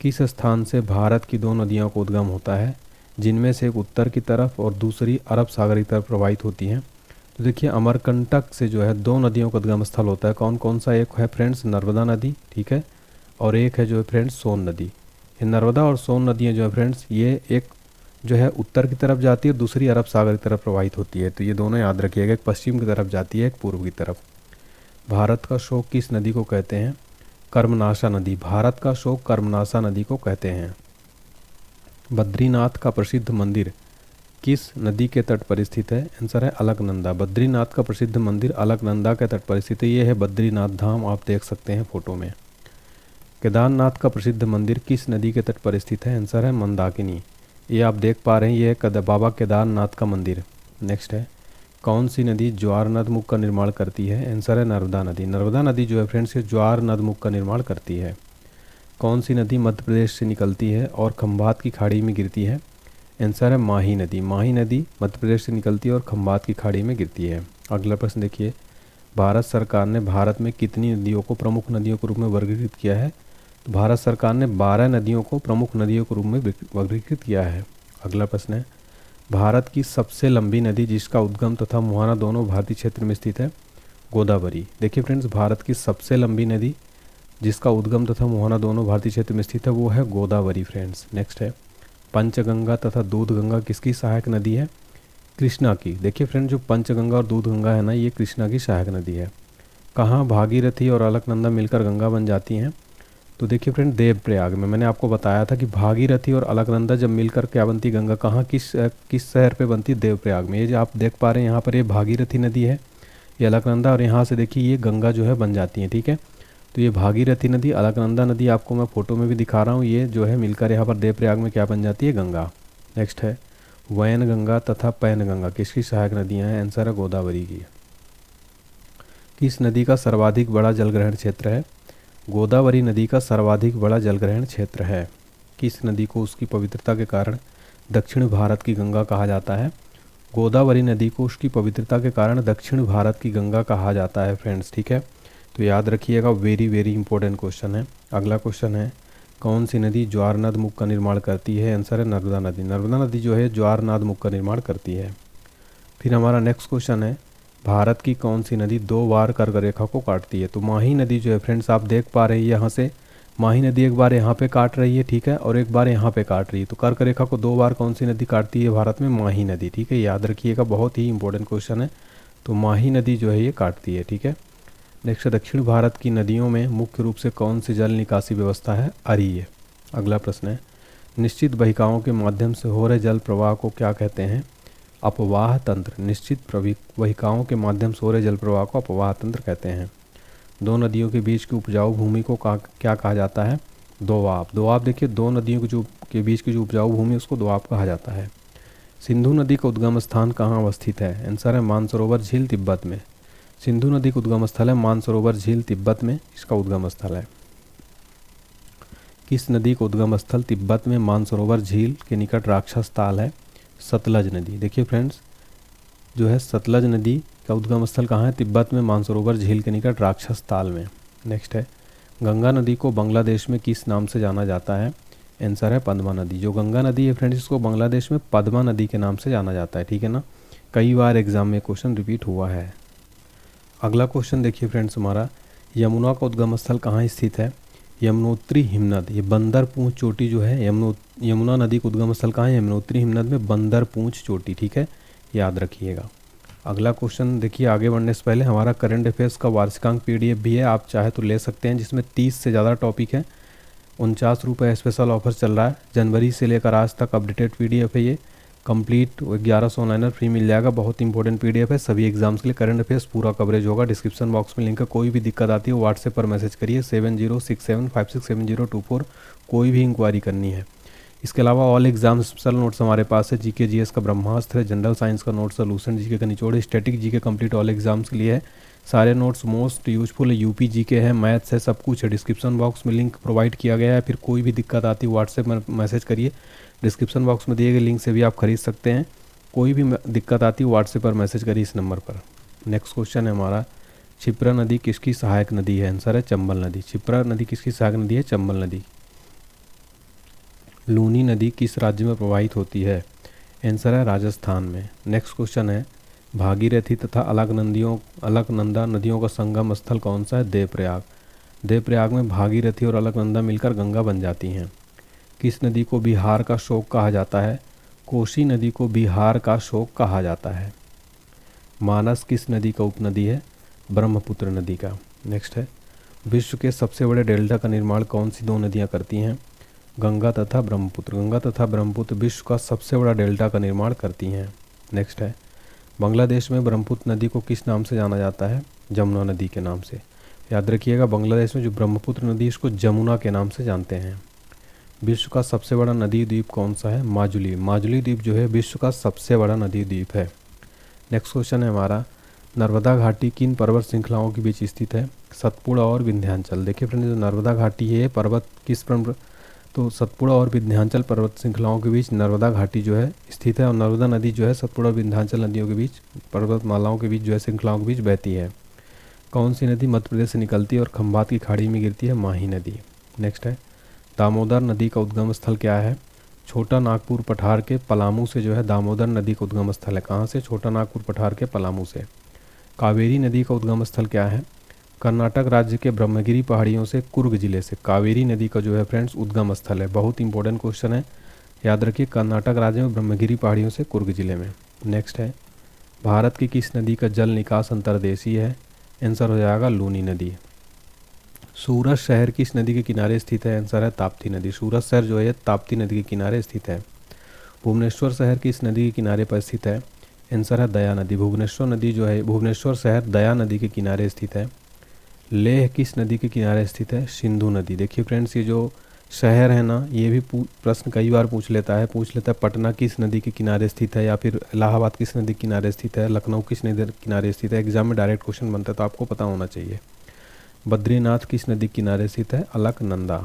किस स्थान से भारत की दो नदियों का उद्गम होता है, जिनमें से एक उत्तर की तरफ और दूसरी अरब सागर की तरफ प्रवाहित होती हैं। तो देखिए अमरकंटक से जो है दो नदियों का उद्गम स्थल होता है। कौन कौन सा, एक है फ्रेंड्स नर्मदा नदी, ठीक है, और एक है जो है फ्रेंड्स सोन नदी। ये नर्मदा और सोन नदियाँ जो है फ्रेंड्स ये एक जो है उत्तर की तरफ जाती है, दूसरी अरब सागर की तरफ प्रवाहित होती है। तो ये दोनों याद रखिएगा, एक पश्चिम की तरफ जाती है, एक पूर्व की तरफ। भारत का शोक किस नदी को कहते हैं, कर्मनाशा नदी। भारत का शोक कर्मनाशा नदी को कहते हैं। बद्रीनाथ का प्रसिद्ध मंदिर किस नदी के तट पर स्थित है, आंसर है अलकनंदा। बद्रीनाथ का प्रसिद्ध मंदिर अलकनंदा के तट पर स्थित है। ये है बद्रीनाथ धाम, आप देख सकते हैं फोटो में। केदारनाथ का प्रसिद्ध मंदिर किस नदी के तट पर स्थित है, आंसर है मंदाकिनी। ये आप देख पा रहे हैं, ये है बाबा केदारनाथ का मंदिर। नेक्स्ट है, कौन सी नदी ज्वार नदमुख का निर्माण करती है, आंसर है नर्मदा नदी। नर्मदा नदी जो है फ्रेंड्स ये ज्वार नदमुख का निर्माण करती है। कौन सी नदी मध्य प्रदेश से निकलती है और खंभात की खाड़ी में गिरती है, आंसर है माही नदी। माही नदी मध्य प्रदेश से निकलती है और खंभात की खाड़ी में गिरती है। अगला प्रश्न देखिए, भारत सरकार ने भारत में कितनी नदियों को प्रमुख नदियों के रूप में वर्गीकृत किया है। तो भारत सरकार ने 12 नदियों को प्रमुख नदियों के रूप में वर्गीकृत किया है। अगला प्रश्न है, भारत की सबसे लंबी नदी जिसका उद्गम तथा मुहाना दोनों भारतीय क्षेत्र में स्थित है, गोदावरी। देखिए फ्रेंड्स, भारत की सबसे लंबी नदी जिसका उद्गम तथा मुहाना दोनों भारतीय क्षेत्र में स्थित है वो है गोदावरी फ्रेंड्स। नेक्स्ट है, पंचगंगा तथा दूधगंगा किसकी सहायक नदी है, कृष्णा की। देखिए फ्रेंड, जो पंचगंगा और दूधगंगा है ना, ये कृष्णा की सहायक नदी है। कहाँ भागीरथी और अलकनंदा मिलकर गंगा बन जाती हैं। तो देखिए फ्रेंड, देवप्रयाग में। मैंने आपको बताया था कि भागीरथी और अलकनंदा जब मिलकर क्या बनती गंगा, कहाँ किस शहर पे बनती, देवप्रयाग में। ये जो आप देख पा रहे हैं यहाँ पर, ये भागीरथी नदी है, ये अलकनंदा, और यहाँ से देखिए ये गंगा जो है बन जाती है, ठीक है। तो ये भागीरथी नदी, अलकनंदा नदी आपको मैं फोटो में भी दिखा रहा हूँ, ये जो है मिलकर यहाँ पर देवप्रयाग में क्या बन जाती है, गंगा। नेक्स्ट है, वैनगंगा तथा पैनगंगा किसकी सहायक नदियाँ हैं, आंसर है गोदावरी की। किस नदी का सर्वाधिक बड़ा जलग्रहण क्षेत्र है, गोदावरी नदी का सर्वाधिक बड़ा जलग्रहण क्षेत्र है। किस नदी को उसकी पवित्रता के कारण दक्षिण भारत की गंगा कहा जाता है, गोदावरी नदी को उसकी पवित्रता के कारण दक्षिण भारत की गंगा कहा जाता है फ्रेंड्स, ठीक है। तो याद रखिएगा, वेरी वेरी इंपॉर्टेंट क्वेश्चन है। अगला क्वेश्चन है, कौन सी नदी ज्वार नदमुख का निर्माण करती है, आंसर है नर्मदा नदी। नर्मदा नदी जो है ज्वार नदमुख का निर्माण करती है। फिर हमारा नेक्स्ट क्वेश्चन है, भारत की कौन सी नदी 2 बार कर्क रेखा को काटती है। तो माही नदी जो है फ्रेंड्स, आप देख पा रहे हैं यहाँ से माही नदी एक बार यहाँ पे काट रही है, ठीक है, और एक बार यहाँ पे काट रही है। तो कर्क रेखा को 2 बार कौन सी नदी काटती है भारत में, माही नदी, ठीक है। याद रखिएगा, बहुत ही इंपॉर्टेंट क्वेश्चन है। तो माही नदी जो है ये काटती है, ठीक है। नेक्स्ट, दक्षिण भारत की नदियों में मुख्य रूप से कौन सी जल निकासी व्यवस्था है, अरीय। अगला प्रश्न है, निश्चित बहिकाओं के माध्यम से हो रहे जल प्रवाह को क्या कहते हैं, अपवाह तंत्र। निश्चित वहिकाओं के माध्यम से हो रहे जल प्रवाह को अपवाह तंत्र कहते हैं। दो नदियों के बीच की उपजाऊ भूमि को क्या कहा जाता है, दोआब। दोआब देखिए, दो नदियों के बीच की जो उपजाऊ भूमि उसको दोआब कहा जाता है। सिंधु नदी का उद्गम स्थान कहाँ अवस्थित है, आंसर है मानसरोवर झील, तिब्बत में। सिंधु नदी का उद्गम स्थल है मानसरोवर झील, तिब्बत में इसका उद्गम स्थल है। किस नदी का उद्गम स्थल तिब्बत में मानसरोवर झील के निकट राक्षस ताल है, सतलज नदी। देखिए फ्रेंड्स, जो है सतलज नदी का उद्गम स्थल कहाँ है, तिब्बत में मानसरोवर झील के निकट राक्षस ताल में। नेक्स्ट है, गंगा नदी को बांग्लादेश में किस नाम से जाना जाता है, आंसर है पद्मा नदी। जो गंगा नदी है फ्रेंड्स, इसको बांग्लादेश में पद्मा नदी के नाम से जाना जाता है, ठीक है ना। कई बार एग्जाम में क्वेश्चन रिपीट हुआ है। अगला क्वेश्चन देखिए फ्रेंड्स हमारा, यमुना का उद्गम स्थल कहाँ स्थित है, यमुनोत्री हिमनद। ये बंदर पूंछ चोटी जो है, यमुना नदी का उद्गम स्थल कहाँ है, यमुनोत्री हिमनद में बंदर पूंछ चोटी, ठीक है, याद रखिएगा। अगला क्वेश्चन देखिए, आगे बढ़ने से पहले हमारा करंट अफेयर्स का वार्षिकांक पीडीएफ भी है, आप चाहे तो ले सकते हैं, जिसमें 30 से ज़्यादा टॉपिक है। 49 रुपये स्पेशल ऑफर चल रहा है, जनवरी से लेकर आज तक अपडेटेड पीडीएफ है ये। कंप्लीट 1100 ऑनलाइनर फ्री मिल जाएगा, बहुत इंपॉर्टेंट पीडीएफ है सभी एग्जाम्स के लिए। करंट अफेयर्स पूरा कवरेज होगा, डिस्क्रिप्शन बॉक्स में लिंक है। कोई भी दिक्कत आती है व्हाट्सएप पर मैसेज करिए 7067567024, कोई भी इंक्वायरी करनी है। इसके अलावा ऑल एग्जाम स्पेशल नोट्स हमारे पास है, जीके जीएस का ब्रह्मास्त्र है, जनरल साइंस का नोट सोल्यूशन, जीके का निचोड़, static GK complete all exams के लिए है। सारे नोट्स मोस्ट यूजफुल है, यूपी जीके है, मैथ्स है, सब कुछ है। डिस्क्रिप्शन बॉक्स में लिंक प्रोवाइड किया गया है। फिर कोई भी दिक्कत आती है व्हाट्सएप में मैसेज करिए, डिस्क्रिप्शन बॉक्स में दिए गए लिंक से भी आप खरीद सकते हैं। कोई भी दिक्कत आती है व्हाट्सएप पर मैसेज करिए इस नंबर पर। नेक्स्ट क्वेश्चन है हमारा, क्षिप्रा नदी किसकी सहायक नदी है? आंसर है चंबल नदी। क्षिप्रा नदी किसकी सहायक नदी है? चंबल नदी। लूनी नदी किस राज्य में प्रवाहित होती है? आंसर है राजस्थान में। नेक्स्ट क्वेश्चन है, भागीरथी तथा अलकनंदा नदियों का संगम स्थल कौन सा है? देवप्रयाग। देवप्रयाग में भागीरथी और अलकनंदा मिलकर गंगा बन जाती हैं। किस नदी को बिहार का शोक कहा जाता है? कोसी नदी को बिहार का शोक कहा जाता है। मानस किस नदी का उपनदी है? ब्रह्मपुत्र नदी का। नेक्स्ट है, विश्व के सबसे बड़े डेल्टा का निर्माण कौन सी दो नदियां करती हैं? गंगा तथा ब्रह्मपुत्र। गंगा तथा ब्रह्मपुत्र विश्व का सबसे बड़ा डेल्टा का निर्माण करती हैं। नेक्स्ट है, बांग्लादेश में ब्रह्मपुत्र नदी को किस नाम से जाना जाता है? जमुना नदी के नाम से। याद रखिएगा, बांग्लादेश में जो ब्रह्मपुत्र नदी इसको जमुना के नाम से जानते हैं। विश्व का सबसे बड़ा नदी द्वीप कौन सा है? माजुली। माजुली द्वीप जो है विश्व का सबसे बड़ा नदी द्वीप है। नेक्स्ट क्वेश्चन है हमारा, नर्मदा घाटी किन पर्वत श्रृंखलाओं के बीच स्थित है? सतपुड़ा और विंध्याचल। देखिए फ्रेंड्स, जो नर्मदा घाटी है पर्वत किस तो सतपुड़ा और विंध्याचल पर्वत श्रृंखलाओं के बीच नर्मदा घाटी जो है स्थित है, और नर्मदा नदी जो है सतपुड़ा और विंध्याचल नदियों के बीच, पर्वतमालाओं के बीच जो है श्रृंखलाओं के बीच बहती है। कौन सी नदी मध्य प्रदेश से निकलती है और खंभात की खाड़ी में गिरती है? माही नदी। नेक्स्ट है, दामोदर नदी का उद्गम स्थल क्या है? छोटा नागपुर पठार के पलामू से जो है दामोदर नदी का उद्गम स्थल है। कहाँ से? छोटा नागपुर पठार के पलामू से। कावेरी नदी का उद्गम स्थल क्या है? कर्नाटक राज्य के ब्रह्मगिरी पहाड़ियों से कुर्ग जिले से कावेरी नदी का जो है फ्रेंड्स उद्गम स्थल है। बहुत इंपॉर्टेंट क्वेश्चन है, याद रखिए, कर्नाटक राज्य में ब्रह्मगिरी पहाड़ियों से कुर्ग जिले में। नेक्स्ट है, भारत की किस नदी का जल निकास अंतर्देशीय है? आंसर हो जाएगा लूनी नदी। सूरत शहर किस नदी के किनारे स्थित है? आंसर है ताप्ती नदी। सूरत शहर जो है ताप्ती नदी के किनारे स्थित है। भुवनेश्वर शहर किस नदी के किनारे पर स्थित है? आंसर है दया नदी। भुवनेश्वर नदी जो है, भुवनेश्वर शहर दया नदी के किनारे स्थित है। लेह किस नदी के किनारे स्थित है? सिंधु नदी। देखिए फ्रेंड्स, ये जो शहर है ना, ये भी प्रश्न कई बार पूछ लेता है पटना किस नदी के किनारे स्थित है, या फिर इलाहाबाद किस नदी के किनारे स्थित है, लखनऊ किस नदी के किनारे स्थित है। एग्जाम में डायरेक्ट क्वेश्चन बनता है तो आपको पता होना चाहिए। बद्रीनाथ किस नदी के किनारे स्थित है? अलकनंदा।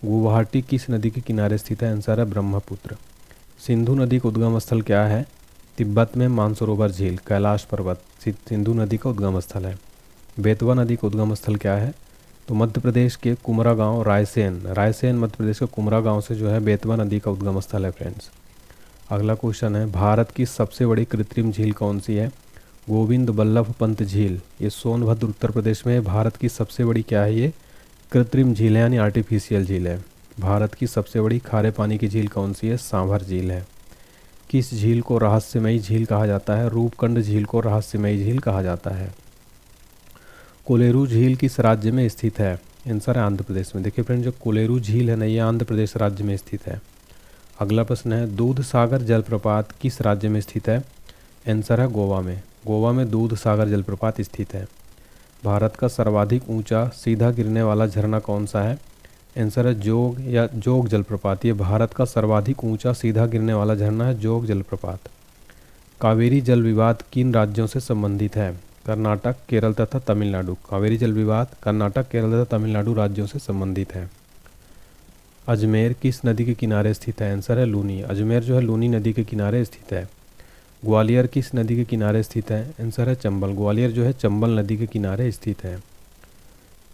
गुवाहाटी किस नदी के किनारे स्थित है? आंसर है ब्रह्मपुत्र। सिंधु नदी का उद्गम स्थल क्या है? तिब्बत में मानसरोवर झील, कैलाश पर्वत सिंधु नदी का उद्गम स्थल है। बेतवा नदी का उद्गम स्थल क्या है? तो मध्य प्रदेश के कुमरा गांव, रायसेन मध्य प्रदेश के कुमरा गांव से जो है बेतवा नदी का उद्गम स्थल है फ्रेंड्स। अगला क्वेश्चन है, भारत की सबसे बड़ी कृत्रिम झील कौन सी है? गोविंद बल्लभ पंत झील। ये सोनभद्र उत्तर प्रदेश में भारत की सबसे बड़ी क्या है? ये कृत्रिम झील है, यानी आर्टिफिशियल झील है। भारत की सबसे बड़ी खारे पानी की झील कौन सी है? सांभर झील है। किस झील को रहस्यमयी झील कहा जाता है? रूपकुंड झील को रहस्यमयी झील कहा जाता है। कोलेरू झील किस राज्य में स्थित है? आंसर है आंध्र प्रदेश में। देखिए फ्रेंड, जो कोलेरू झील है ना, ये आंध्र प्रदेश राज्य में स्थित है। अगला प्रश्न है, दूध सागर जलप्रपात किस राज्य में स्थित है? आंसर है गोवा में। गोवा में दूध सागर जलप्रपात स्थित है। भारत का सर्वाधिक ऊंचा सीधा गिरने वाला झरना कौन सा है? आंसर है जोग जलप्रपात। ये भारत का सर्वाधिक ऊंचा सीधा गिरने वाला झरना है, जोग जलप्रपात। कावेरी जल विवाद किन राज्यों से संबंधित है? कर्नाटक, केरल तथा तमिलनाडु। कावेरी जल विवाद कर्नाटक, केरल तथा तमिलनाडु राज्यों से संबंधित है। अजमेर किस नदी के किनारे स्थित है? आंसर है लूनी। अजमेर जो है लूनी नदी के किनारे स्थित है। ग्वालियर किस नदी के किनारे स्थित है? आंसर है चंबल। ग्वालियर जो है चंबल नदी के किनारे स्थित है।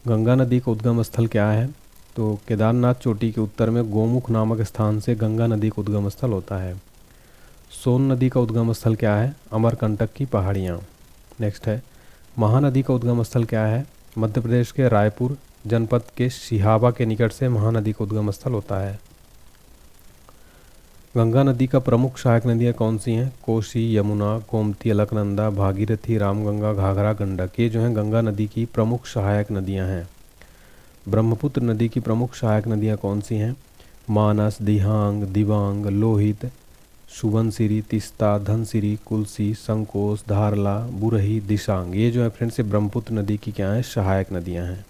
गंगा नदी का उद्गम स्थल क्या है? तो केदारनाथ चोटी के उत्तर में गोमुख नामक स्थान से गंगा नदी का उद्गम स्थल होता है। सोन नदी का उद्गम स्थल क्या है? अमरकंटक की पहाड़ियाँ। नेक्स्ट है, महानदी का उद्गम स्थल क्या है? मध्य प्रदेश के रायपुर जनपद के सिहावा के निकट से महानदी का उद्गम स्थल होता है। गंगा नदी का प्रमुख सहायक नदियाँ कौन सी हैं? कोसी, यमुना, गोमती, अलकनंदा, भागीरथी, रामगंगा, घाघरा, गंडक। ये जो है गंगा नदी की प्रमुख सहायक नदियाँ हैं। ब्रह्मपुत्र नदी की प्रमुख सहायक नदियाँ कौन सी हैं? मानस, दिहांग, दिबांग, लोहित, सुबनसिरी, तिस्ता, धनसिरी, कुलसी, संकोस, धारला, बुरही, दिशांग। ये जो है फ्रेंड्स ये ब्रह्मपुत्र नदी की क्या है? सहायक नदियाँ हैं।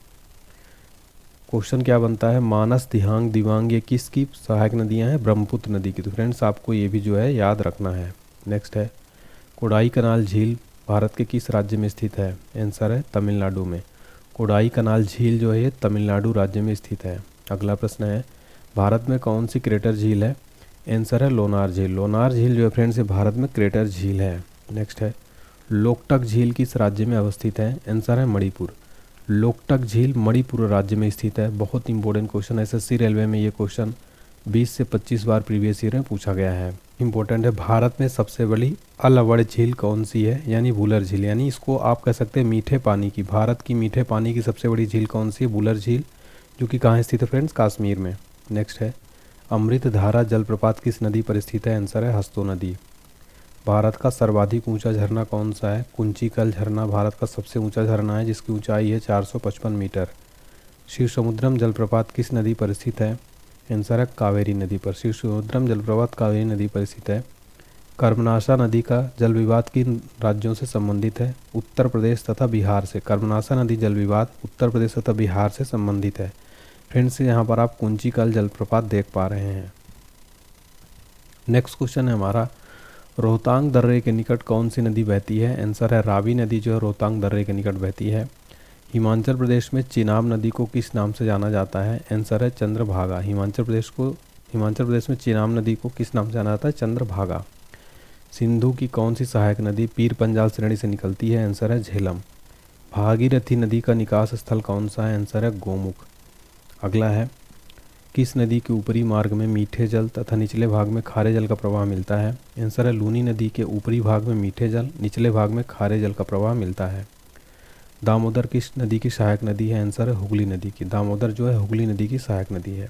क्वेश्चन क्या बनता है? मानस, दिहांग, दिबांग ये किसकी सहायक नदियां हैं? ब्रह्मपुत्र नदी की। तो फ्रेंड्स आपको ये भी जो है याद रखना है। नेक्स्ट है कोडाई कनाल झील भारत के किस राज्य में स्थित है? आंसर है तमिलनाडु में। कोडाई कनाल झील जो है ये तमिलनाडु राज्य में स्थित है। अगला प्रश्न है भारत में कौन सी क्रेटर झील है? आंसर है लोनार झील। लोनार झील जो है फ्रेंड्स ये भारत में क्रेटर झील है। नेक्स्ट है लोकटक झील किस राज्य में अवस्थित है? आंसर है मणिपुर। लोकटक झील मणिपुर राज्य में स्थित है। बहुत इंपॉर्टेंट क्वेश्चन, एसएससी रेलवे में ये क्वेश्चन 20 से 25 बार प्रीवियस ईयर में पूछा गया है। इंपॉर्टेंट है भारत में सबसे बड़ी अलअवड़ झील कौन सी है? यानी वुलर झील, यानी इसको आप कह सकते हैं मीठे पानी की। भारत की मीठे पानी की सबसे बड़ी झील कौन सी है? वुलर झील, जो कि कहाँ स्थित है फ्रेंड्स? कश्मीर में। नेक्स्ट है अमृतधारा जलप्रपात किस नदी पर स्थित है? आंसर है हस्तो नदी। भारत का सर्वाधिक ऊंचा झरना कौन सा है? कुंचिकल झरना भारत का सबसे ऊंचा झरना है जिसकी ऊंचाई है 455 मीटर। शिव समुद्रम जलप्रपात किस नदी पर स्थित है? आंसर है कावेरी नदी पर। शिव समुद्रम जलप्रपात कावेरी नदी पर स्थित है। कर्मनाशा नदी का जल विवाद किन राज्यों से संबंधित है? उत्तर प्रदेश तथा बिहार से। कर्मनाशा नदी जल विवाद उत्तर प्रदेश तथा बिहार से संबंधित है। फ्रेंड्स यहाँ पर आप कुंचिकल जलप्रपात देख पा रहे हैं। नेक्स्ट क्वेश्चन है हमारा रोहतांग दर्रे के निकट कौन सी नदी बहती है? आंसर है रावी नदी जो है रोहतांग दर्रे के निकट बहती है। हिमाचल प्रदेश में चिनाब नदी को किस नाम से जाना जाता है? आंसर है चंद्रभागा। हिमाचल प्रदेश में चिनाब नदी को किस नाम से जाना जाता है? चंद्रभागा। सिंधु की कौन सी सहायक नदी पीर पंजाल श्रेणी से निकलती है? आंसर है झेलम। भागीरथी नदी का निकास स्थल कौन सा है? आंसर है गोमुख। अगला है किस नदी के ऊपरी मार्ग में मीठे जल तथा निचले भाग में खारे जल का प्रवाह मिलता है? आंसर है लूनी नदी के ऊपरी भाग में मीठे जल, निचले भाग में खारे जल का प्रवाह मिलता है। दामोदर किस नदी की सहायक नदी है? आंसर है हुगली नदी की। दामोदर जो है हुगली नदी की सहायक नदी है।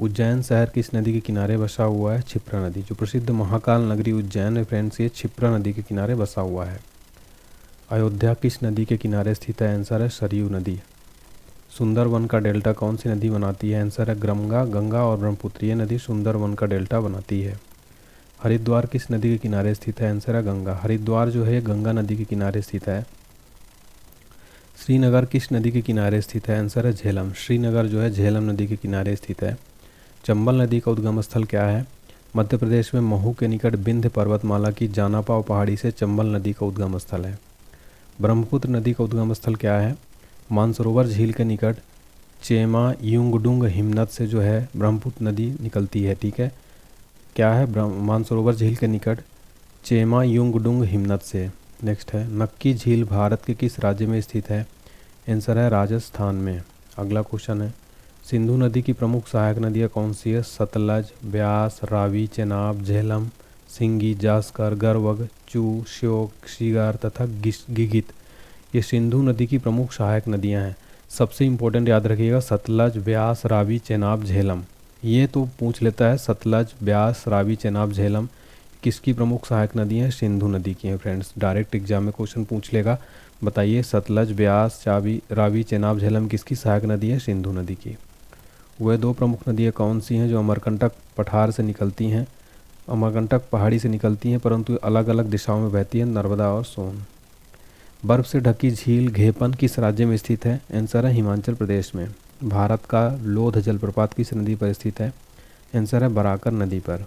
उज्जैन शहर किस नदी के किनारे बसा हुआ है? क्षिप्रा नदी। जो प्रसिद्ध महाकाल नगरी उज्जैन है फ्रेंड्स ये क्षिप्रा नदी के किनारे बसा हुआ है। अयोध्या किस नदी के किनारे स्थित है? आंसर है सरयू नदी। सुंदरवन का डेल्टा कौन सी नदी बनाती है? आंसर है गंगा, गंगा और ब्रह्मपुत्र। ये नदी सुंदरवन का डेल्टा बनाती है। हरिद्वार किस नदी के किनारे स्थित है? आंसर है गंगा। हरिद्वार जो है गंगा नदी के किनारे स्थित है। श्रीनगर किस नदी के किनारे स्थित है? आंसर है झेलम। श्रीनगर जो है झेलम नदी के किनारे स्थित है। चंबल नदी का उद्गम स्थल क्या है? मध्य प्रदेश में महू के निकट विंध्य पर्वतमाला की जानापाव पहाड़ी से चंबल नदी का उद्गम स्थल है। ब्रह्मपुत्र नदी का उद्गम स्थल क्या है? मानसरोवर झील के निकट चेमा युंगडुंग हिमनद से जो है ब्रह्मपुत्र नदी निकलती है। ठीक है, क्या है? मानसरोवर झील के निकट चेमा युंगडुंग हिमनद से। नेक्स्ट है नक्की झील भारत के किस राज्य में स्थित है? आंसर है राजस्थान में। अगला क्वेश्चन है सिंधु नदी की प्रमुख सहायक नदियाँ कौन सी है? सतलज, ब्यास, रावी, चेनाब, झेलम, सिंगी, जास्कर, गरवग, चू, श्योक, शिगार तथा गिगित। ये सिंधु नदी की प्रमुख सहायक नदियां हैं। सबसे इंपॉर्टेंट याद रखिएगा सतलज, ब्यास, रावी, चेनाब, झेलम। ये तो पूछ लेता है सतलज, ब्यास, रावी, चेनाब, झेलम किसकी प्रमुख सहायक नदी हैं? सिंधु नदी की हैं फ्रेंड्स। डायरेक्ट एग्जाम में क्वेश्चन पूछ लेगा, बताइए सतलज, ब्यास, रावी, चेनाब, झेलम किसकी सहायक नदी है? सिंधु नदी की। वह दो प्रमुख नदियाँ कौन सी हैं जो अमरकंटक पठार से निकलती हैं? अमरकंटक पहाड़ी से निकलती हैं परंतु अलग अलग दिशाओं में बहती हैं, नर्मदा और सोन। बर्फ से ढकी झील घेपन किस राज्य में स्थित है? आंसर है हिमाचल प्रदेश में। भारत का लोध जलप्रपात किस नदी पर स्थित है? आंसर है बराकर नदी पर।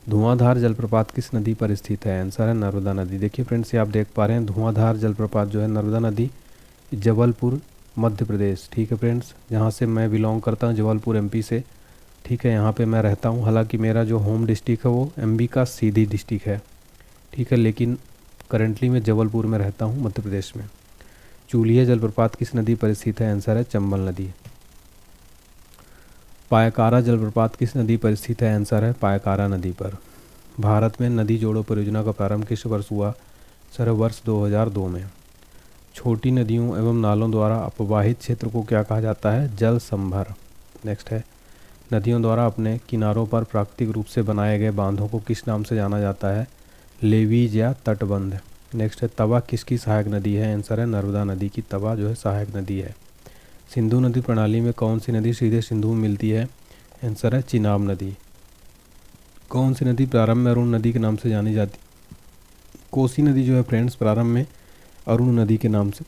धुआंधार जलप्रपात किस नदी पर स्थित है? आंसर है नर्मदा नदी। देखिए फ्रेंड्स ये आप देख पा रहे हैं धुआंधार जलप्रपात जो है नर्मदा नदी, जबलपुर मध्य प्रदेश। ठीक है फ्रेंड्स, जहाँ से मैं बिलोंग करता हूँ जबलपुर एमपी से। ठीक है, यहाँ पे मैं रहता हूँ। हालांकि मेरा जो होम डिस्ट्रिक्ट है वो एमपी का सीधी डिस्ट्रिक्ट है। ठीक है, लेकिन करेंटली मैं जबलपुर में रहता हूँ मध्य प्रदेश में। चूलिया जलप्रपात किस नदी पर स्थित है? आंसर है चंबल नदी। पायकारा जलप्रपात किस नदी पर स्थित है? आंसर है पायकारा नदी पर। भारत में नदी जोड़ो परियोजना का प्रारंभ किस वर्ष हुआ? सर वर्ष 2002 में। छोटी नदियों एवं नालों द्वारा अपवाहित क्षेत्र को क्या कहा जाता है? जल संभर। नेक्स्ट है नदियों द्वारा अपने किनारों पर प्राकृतिक रूप से बनाए गए बांधों को किस नाम से जाना जाता है? लेवीज या तटबंध। नेक्स्ट है, तवा किसकी सहायक नदी है? आंसर है नर्मदा नदी की तवा जो है सहायक नदी है। सिंधु नदी प्रणाली में कौन सी नदी सीधे सिंधु में मिलती है? आंसर है चिनाब नदी। कौन सी नदी प्रारंभ में अरुण नदी के नाम से जानी जाती? कोसी नदी जो है फ्रेंड्स प्रारंभ में अरुण नदी के नाम से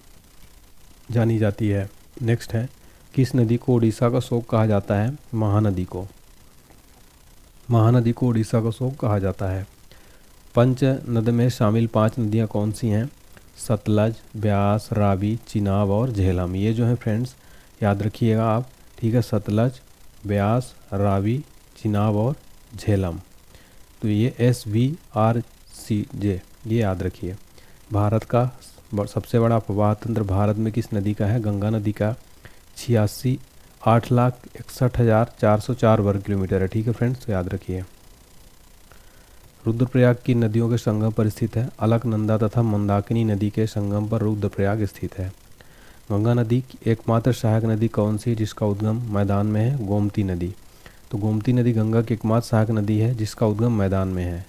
जानी जाती है। नेक्स्ट है, किस नदी को उड़ीसा का शोक कहा जाता है? महानदी को। महानदी को उड़ीसा का शोक कहा जाता है। पंच नद में शामिल 5 नदियां कौन सी हैं? सतलज, ब्यास, रावी, चिनाब और झेलम। ये जो है फ्रेंड्स याद रखिएगा आप, ठीक है, सतलज, ब्यास, रावी, चिनाब और झेलम। तो ये SVRCJ ये याद रखिए। भारत का सबसे बड़ा प्रवाह तंत्र भारत में किस नदी का है? गंगा नदी का। 8,61,404 वर्ग किलोमीटर है, ठीक है फ्रेंड्स, तो याद रखिए। रुद्रप्रयाग की नदियों के संगम पर स्थित है? अलकनंदा तथा मंदाकिनी नदी के संगम पर रुद्रप्रयाग स्थित है। गंगा नदी की एकमात्र सहायक नदी कौन सी है जिसका उद्गम मैदान में है? गोमती नदी। तो गोमती नदी गंगा की एकमात्र सहायक नदी है जिसका उद्गम मैदान में है।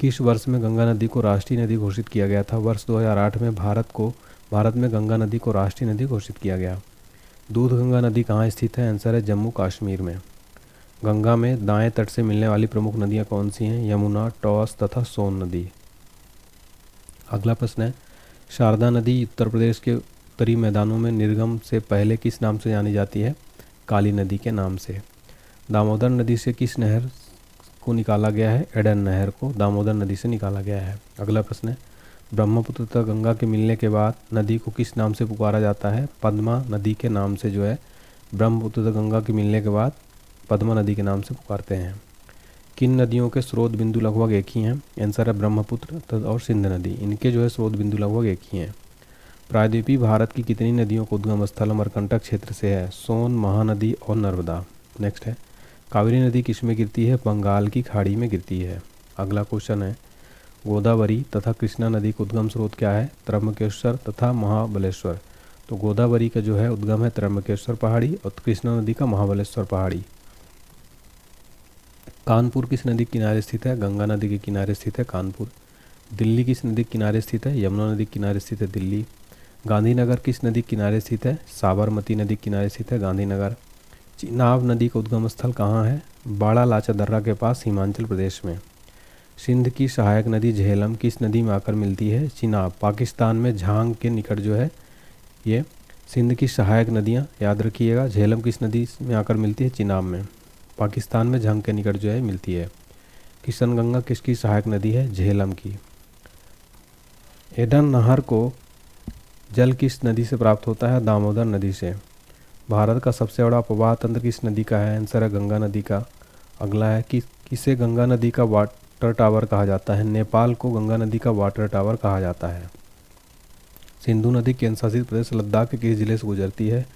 किस वर्ष में गंगा नदी को राष्ट्रीय नदी घोषित किया गया था? वर्ष 2008 में भारत में गंगा नदी को राष्ट्रीय नदी घोषित किया गया। दूध गंगा नदी कहाँ स्थित है? आंसर है जम्मू कश्मीर में। गंगा में दाएं तट से मिलने वाली प्रमुख नदियाँ कौन सी हैं? यमुना, टॉस तथा सोन नदी। अगला प्रश्न है, शारदा नदी उत्तर प्रदेश के उत्तरी मैदानों में निर्गम से पहले किस नाम से जानी जाती है? काली नदी के नाम से। दामोदर नदी से किस नहर को निकाला गया है? एडन नहर को दामोदर नदी से निकाला गया है। अगला प्रश्न है, ब्रह्मपुत्र तथा गंगा के मिलने के बाद नदी को किस नाम से पुकारा जाता है? पद्मा नदी के नाम से जो है ब्रह्मपुत्र तथा गंगा के मिलने के बाद पद्मा नदी के नाम से पुकारते हैं। किन नदियों के स्रोत बिंदु लगभग एक ही हैं? आंसर है ब्रह्मपुत्र और सिंध नदी, इनके जो है स्रोत बिंदु लगभग एक ही हैं। प्रायद्वीपीय भारत की कितनी नदियों का उद्गम स्थल अमरकंटक क्षेत्र से है? सोन, महानदी और नर्मदा। नेक्स्ट है, कावेरी नदी किस में गिरती है? बंगाल की खाड़ी में गिरती है। अगला क्वेश्चन है, गोदावरी तथा कृष्णा नदी का उद्गम स्रोत क्या है? त्र्यंबकेश्वर तथा महाबलेश्वर। तो गोदावरी का जो है उद्गम है त्र्यंबकेश्वर पहाड़ी और कृष्णा नदी का महाबलेश्वर पहाड़ी। कानपुर किस नदी के किनारे स्थित है? गंगा नदी के किनारे स्थित है कानपुर। दिल्ली किस नदी के किनारे स्थित है? यमुना नदी के किनारे स्थित है दिल्ली। गांधीनगर किस नदी के किनारे स्थित है? साबरमती नदी के किनारे स्थित है गांधीनगर। चिनाब नदी का उद्गम स्थल कहाँ है? बाड़ा लाचा दर्रा के पास हिमाचल प्रदेश में। सिंध की सहायक नदी झेलम किस नदी में आकर मिलती है? चिनाब। पाकिस्तान में झांग के निकट जो है ये सिंध की सहायक नदियाँ याद रखिएगा। झेलम किस नदी में आकर मिलती है? चिनाब में। पाकिस्तान में झांग के निकट जो है मिलती है। किशनगंगा किसकी सहायक नदी है? झेलम की। एडन नहर को जल किस नदी से प्राप्त होता है? दामोदर नदी से। भारत का सबसे बड़ा प्रवाह तंत्र किस नदी का है? आंसर है गंगा नदी का। अगला है कि किसे गंगा नदी का वाटर टावर कहा जाता है? नेपाल को गंगा नदी का वाटर टावर कहा जाता है। सिंधु नदी केंद्र शासित प्रदेश लद्दाख के किस जिले से गुजरती है?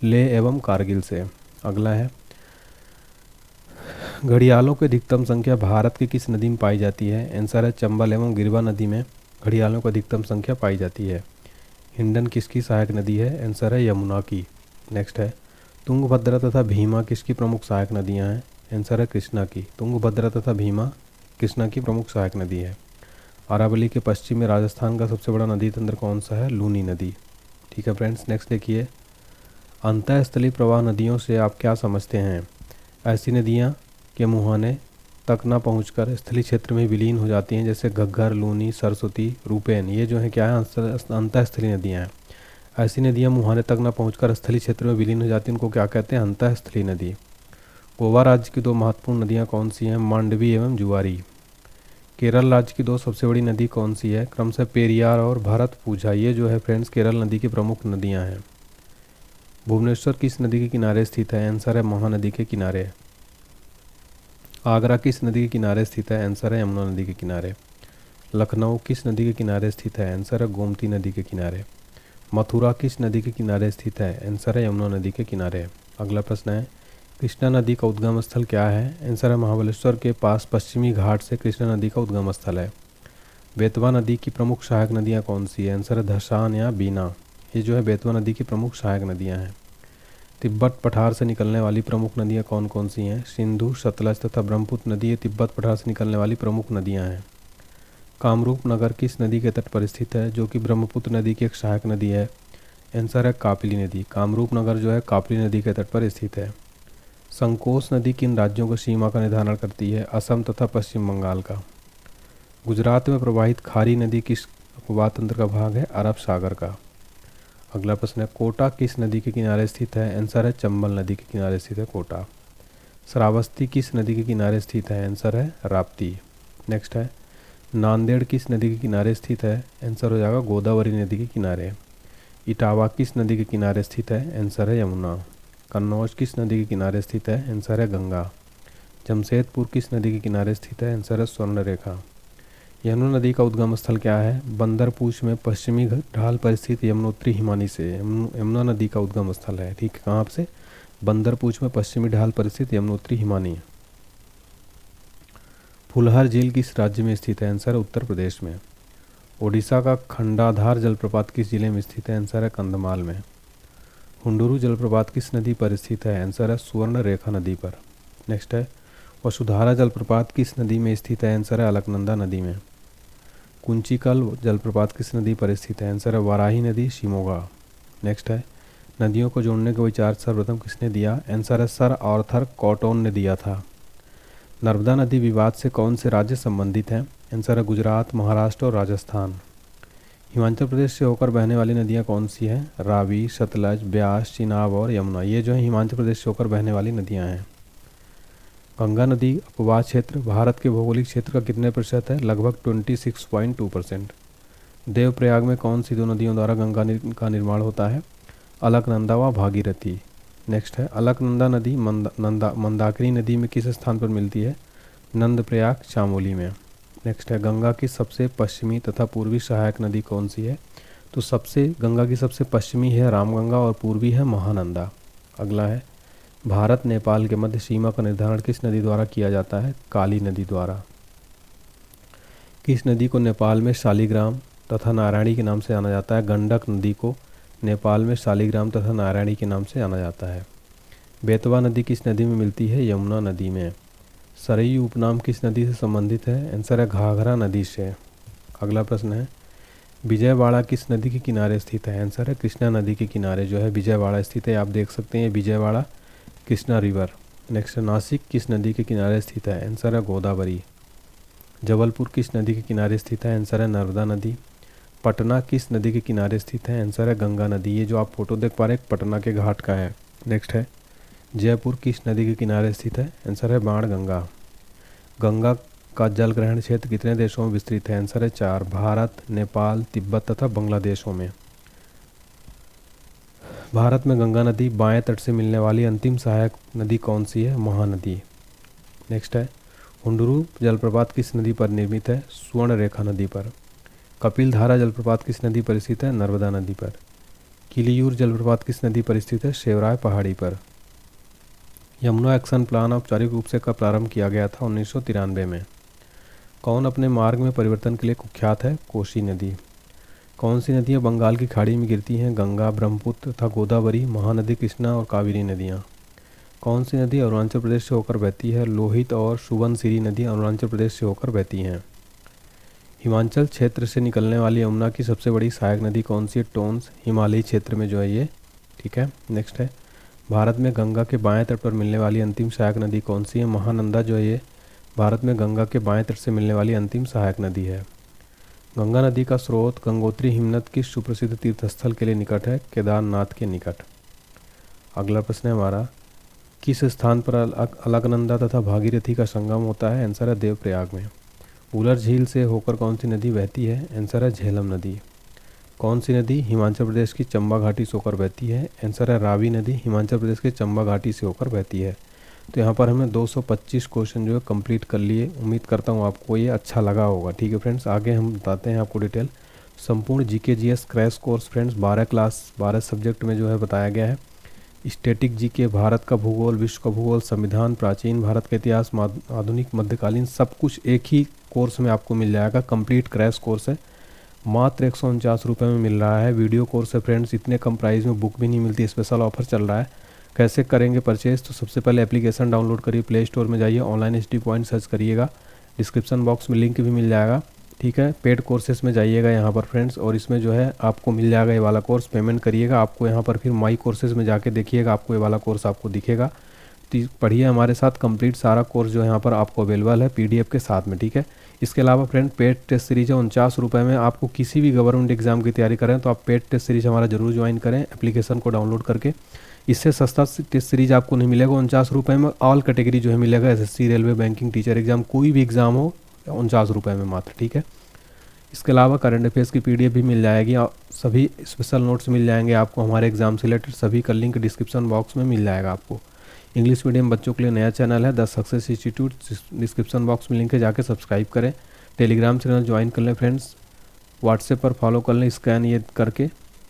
लेह एवं कारगिल से। अगला है, घड़ियालों की अधिकतम संख्या भारत की किस नदी में पाई जाती है? आंसर है चंबल एवं गिरवा नदी में घड़ियालों की अधिकतम संख्या पाई जाती है। हिंडन किसकी सहायक नदी है? आंसर है यमुना की। नेक्स्ट है, तुंगभद्रा तथा भीमा किसकी प्रमुख सहायक नदियां हैं? आंसर है कृष्णा की। तुंगभद्रा तथा भीमा कृष्णा की प्रमुख सहायक नदी है। अरावली के पश्चिम में राजस्थान का सबसे बड़ा नदी तंत्र कौन सा है? लूनी नदी। ठीक है फ्रेंड्स, नेक्स्ट देखिए, अंतःस्थलीय प्रवाह नदियों से आप क्या समझते हैं? ऐसी नदियाँ के मुहाने तक न पहुंचकर स्थलीय क्षेत्र में विलीन हो जाती हैं, जैसे घग्गर, लूनी, सरस्वती, रूपेन। ये जो है क्या है? अंतःस्थलीय नदियाँ हैं। ऐसी नदियाँ मुहाने तक न पहुंचकर स्थलीय क्षेत्र में विलीन हो जाती हैं, उनको क्या कहते हैं? अंतःस्थलीय नदी। गोवा राज्य की 2 महत्वपूर्ण नदियाँ कौन सी हैं? मांडवी एवं जुआरी। केरल राज्य की 2 सबसे बड़ी नदी कौन सी है? क्रमशः पेरियार और भरतपुझा। ये जो है फ्रेंड्स केरल नदी की प्रमुख नदियाँ हैं। भुवनेश्वर किस नदी के किनारे स्थित है? आंसर है महानदी के किनारे। आगरा किस नदी के किनारे स्थित है? आंसर है यमुना नदी के किनारे। लखनऊ किस नदी के किनारे स्थित है? आंसर है गोमती नदी के किनारे। मथुरा किस नदी के किनारे स्थित है? आंसर है यमुना नदी के किनारे। अगला प्रश्न है, कृष्णा नदी का उद्गम स्थल क्या है? आंसर है महाबलेश्वर के पास पश्चिमी घाट से कृष्णा नदी का उद्गम स्थल है। बेतवा नदी की प्रमुख सहायक नदियाँ कौन सी है? आंसर है धसान या बीना। ये जो है बेतवा नदी की प्रमुख सहायक नदियाँ हैं। तिब्बत पठार से निकलने वाली प्रमुख नदियाँ कौन कौन सी हैं? सिंधु, सतलज तथा ब्रह्मपुत्र नदी ये तिब्बत पठार से निकलने वाली प्रमुख नदियाँ हैं। कामरूप नगर किस नदी के तट पर स्थित है, जो कि ब्रह्मपुत्र नदी की एक सहायक नदी है? आंसर है कापली नदी। कामरूप नगर जो है कापली नदी के तट पर स्थित है। संकोश नदी किन राज्यों की सीमा का निर्धारण करती है? असम तथा पश्चिम बंगाल का। गुजरात में प्रवाहित खारी नदी किस उपवाद तंत्र का भाग है? अरब सागर का। अगला प्रश्न है कोटा किस नदी के किनारे स्थित है? आंसर है चंबल नदी के किनारे स्थित है कोटा। श्रावस्ती किस नदी के किनारे स्थित है? आंसर है राप्ती। नेक्स्ट है नांदेड़ किस नदी के किनारे स्थित है? आंसर हो जाएगा गोदावरी नदी के किनारे। इटावा किस नदी के किनारे स्थित है? आंसर है यमुना। कन्नौज किस नदी के किनारे स्थित है? आंसर है गंगा। जमशेदपुर किस नदी के किनारे स्थित है? आंसर है स्वर्ण रेखा। यमुना नदी का उद्गम स्थल क्या है? बंदरपूछ में पश्चिमी ढाल पर स्थित यमुनोत्री हिमानी से यमुना नदी का उद्गम स्थल है। ठीक है, कहाँ से? बंदरपूछ में पश्चिमी ढाल पर स्थित यमुनोत्री हिमानी। फुलहर झील किस राज्य में स्थित है? आंसर है उत्तर प्रदेश में। ओडिशा का खंडाधार जलप्रपात किस जिले में स्थित है? आंसर है कंधमाल में। हुंडुरु जलप्रपात किस नदी पर स्थित है? आंसर है सुवर्ण रेखा नदी पर। नेक्स्ट है वसुधारा जलप्रपात किस नदी में स्थित है? आंसर है अलकनंदा नदी में। कुंचिकल जलप्रपात किस नदी पर स्थित है? आंसर है वाराही नदी, शिमोगा। नेक्स्ट है नदियों को जोड़ने का विचार सर्वप्रथम किसने दिया? आंसर है सर आर्थर कॉटन ने दिया था। नर्मदा नदी विवाद से कौन से राज्य संबंधित हैं? आंसर है गुजरात, महाराष्ट्र और राजस्थान। हिमाचल प्रदेश से होकर बहने वाली नदियाँ कौन सी हैं? रावी, सतलज, ब्यास, चिनाब और यमुना। ये जो है हिमाचल प्रदेश से होकर बहने वाली नदियाँ हैं। गंगा नदी उपवाद क्षेत्र भारत के भौगोलिक क्षेत्र का कितने प्रतिशत है? लगभग 26.2%। देवप्रयाग में कौन सी दो नदियों द्वारा गंगा का निर्माण होता है? अलकनंदा व भागीरथी। नेक्स्ट है अलकनंदा नदी मंदाकिनी नदी में किस स्थान पर मिलती है? नंदप्रयाग, चामोली में। नेक्स्ट है गंगा की सबसे पश्चिमी तथा पूर्वी सहायक नदी कौन सी है? तो गंगा की सबसे पश्चिमी है रामगंगा और पूर्वी है महानंदा। अगला है भारत नेपाल के मध्य सीमा का निर्धारण किस नदी द्वारा किया जाता है? काली नदी द्वारा। किस नदी को नेपाल में शालिग्राम तथा नारायणी के नाम से जाना जाता है? गंडक नदी को नेपाल में शालिग्राम तथा नारायणी के नाम से जाना जाता है। बेतवा नदी किस नदी में मिलती है? यमुना नदी में। सरयू उपनाम किस नदी से संबंधित है? आंसर है घाघरा नदी से। अगला प्रश्न है विजयवाड़ा किस नदी के किनारे स्थित है? आंसर है कृष्णा नदी के किनारे जो है विजयवाड़ा स्थित है। आप देख सकते हैं विजयवाड़ा कृष्णा रिवर। नेक्स्ट है नासिक किस नदी के किनारे स्थित है? आंसर है गोदावरी। जबलपुर किस नदी के किनारे स्थित है? आंसर है नर्मदा नदी। पटना किस नदी के किनारे स्थित है? आंसर है गंगा नदी। ये जो आप फोटो देख पा रहे हैं पटना के घाट का है। नेक्स्ट है जयपुर किस नदी के किनारे स्थित है? आंसर है बाणगंगा। गंगा का जल ग्रहण क्षेत्र कितने देशों में विस्तृत है? आंसर है 4, भारत, नेपाल, तिब्बत तथा बांग्लादेशों में। भारत में गंगा नदी बाएं तट से मिलने वाली अंतिम सहायक नदी कौन सी है? महानदी। नेक्स्ट है हुंडुरु जलप्रपात किस नदी पर निर्मित है? स्वर्ण रेखा नदी पर। कपिल धारा जलप्रपात किस नदी पर स्थित है? नर्मदा नदी पर। किलियूर जलप्रपात किस नदी पर स्थित है? शेवराय पहाड़ी पर। यमुना एक्शन प्लान औपचारिक रूप से कब प्रारंभ किया गया था? 1993 में। कौन अपने मार्ग में परिवर्तन के लिए कुख्यात है? कोसी नदी। कौन सी नदियाँ बंगाल की खाड़ी में गिरती हैं? गंगा, ब्रह्मपुत्र तथा गोदावरी, महानदी कृष्णा और कावेरी नदियाँ। कौन सी नदी अरुणाचल प्रदेश से होकर बहती है? लोहित और सुबनसिरी नदी अरुणाचल प्रदेश से होकर बहती हैं। हिमाचल क्षेत्र से निकलने वाली यमुना की सबसे बड़ी सहायक नदी कौन सी है? टोंस, हिमालयी क्षेत्र में जो है ये। ठीक है, नेक्स्ट है भारत में गंगा के बाएं तट पर मिलने वाली अंतिम सहायक नदी कौन सी है? महानंदा जो है ये भारत में गंगा के बाएं तट से मिलने वाली अंतिम सहायक नदी है। गंगा नदी का स्रोत गंगोत्री हिमनद किस सुप्रसिद्ध तीर्थस्थल के लिए निकट है? केदारनाथ के निकट। अगला प्रश्न है हमारा किस स्थान पर अलकनंदा तथा भागीरथी का संगम होता है? आंसर है देवप्रयाग में। उलर झील से होकर कौन सी नदी बहती है? आंसर है झेलम नदी। कौन सी नदी हिमाचल प्रदेश की चंबा घाटी से होकर बहती है? आंसर है रावी नदी हिमाचल प्रदेश के चंबा घाटी से होकर बहती है। तो यहाँ पर हमने 225 क्वेश्चन जो है कंप्लीट कर लिए। उम्मीद करता हूँ आपको ये अच्छा लगा होगा। ठीक है फ्रेंड्स, आगे हम बताते हैं आपको डिटेल संपूर्ण GK GS crash course friends 12 class 12 subject में जो है बताया गया है। स्टैटिक जीके, भारत का भूगोल, विश्व का भूगोल, संविधान, प्राचीन भारत का इतिहास, आधुनिक, मध्यकालीन, सब कुछ एक ही कोर्स में आपको मिल जाएगा। कंप्लीट क्रैश कोर्स है, मात्र 149 रुपये में मिल रहा है। वीडियो कोर्स है फ्रेंड्स, इतने कम प्राइस में बुक भी नहीं मिलती, स्पेशल ऑफर चल रहा है। कैसे करेंगे परचेज़, तो सबसे पहले एप्लीकेशन डाउनलोड करिए, प्ले स्टोर में जाइए, ऑनलाइन एचडी पॉइंट सर्च करिएगा, डिस्क्रिप्शन बॉक्स में लिंक भी मिल जाएगा, ठीक है। पेड कोर्सेज में जाइएगा यहाँ पर फ्रेंड्स, और इसमें जो है आपको मिल जाएगा ये वाला कोर्स, पेमेंट करिएगा। आपको यहाँ पर फिर माई कोर्सेज में जाके देखिएगा, आपको ये वाला कोर्स आपको दिखेगा, तो पढ़िए हमारे साथ, कंप्लीट सारा कोर्स जो है यहाँ पर आपको अवेलेबल है पीडीएफ के साथ में, ठीक है। इसके अलावा फ्रेंड पेड टेस्ट सीरीज है 49 रुपये में, आपको किसी भी गवर्नमेंट एग्जाम की तैयारी करें तो आप पेड टेस्ट सीरीज हमारा जरूर ज्वाइन करें एप्लीकेशन को डाउनलोड करके। इससे सस्ता टेस्ट सीरीज आपको नहीं मिलेगा 49 रुपये में, ऑल कैटेगरी जो है मिलेगा, SSC, railway, banking, teacher exam, कोई भी एग्जाम हो 49 रुपये में मात्र, ठीक है। इसके अलावा करंट अफेयर्स की पीडीएफ भी मिल जाएगी, सभी स्पेशल नोट्स मिल जाएंगे आपको हमारे एग्जाम से रिलेटेड, सभी का लिंक डिस्क्रिप्शन बॉक्स में मिल जाएगा आपको। इंग्लिश मीडियम बच्चों के लिए नया चैनल है the success institute, description box में लिंक है, जाके सब्सक्राइब करें। टेलीग्राम चैनल ज्वाइन कर लें फ्रेंड्स, व्हाट्सएप पर फॉलो कर लें स्कैन ये करके।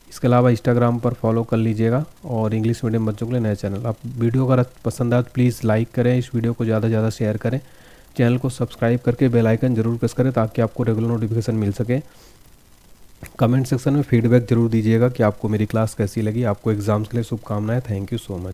इसके अलावा इंस्टाग्राम पर फॉलो कर लीजिएगा, और इंग्लिश मीडियम बच्चों के लिए नया चैनल। आप वीडियो अगर पसंद आए तो प्लीज़ लाइक करें, इस वीडियो को ज़्यादा से ज़्यादा शेयर करें, चैनल को सब्सक्राइब करके बेल आइकन जरूर प्रेस करें ताकि आपको रेगुलर नोटिफिकेशन मिल सके। कमेंट सेक्शन में फीडबैक जरूर दीजिएगा कि आपको मेरी क्लास कैसी लगी। आपको एग्जाम्स के लिए शुभकामनाएं। Thank you so much.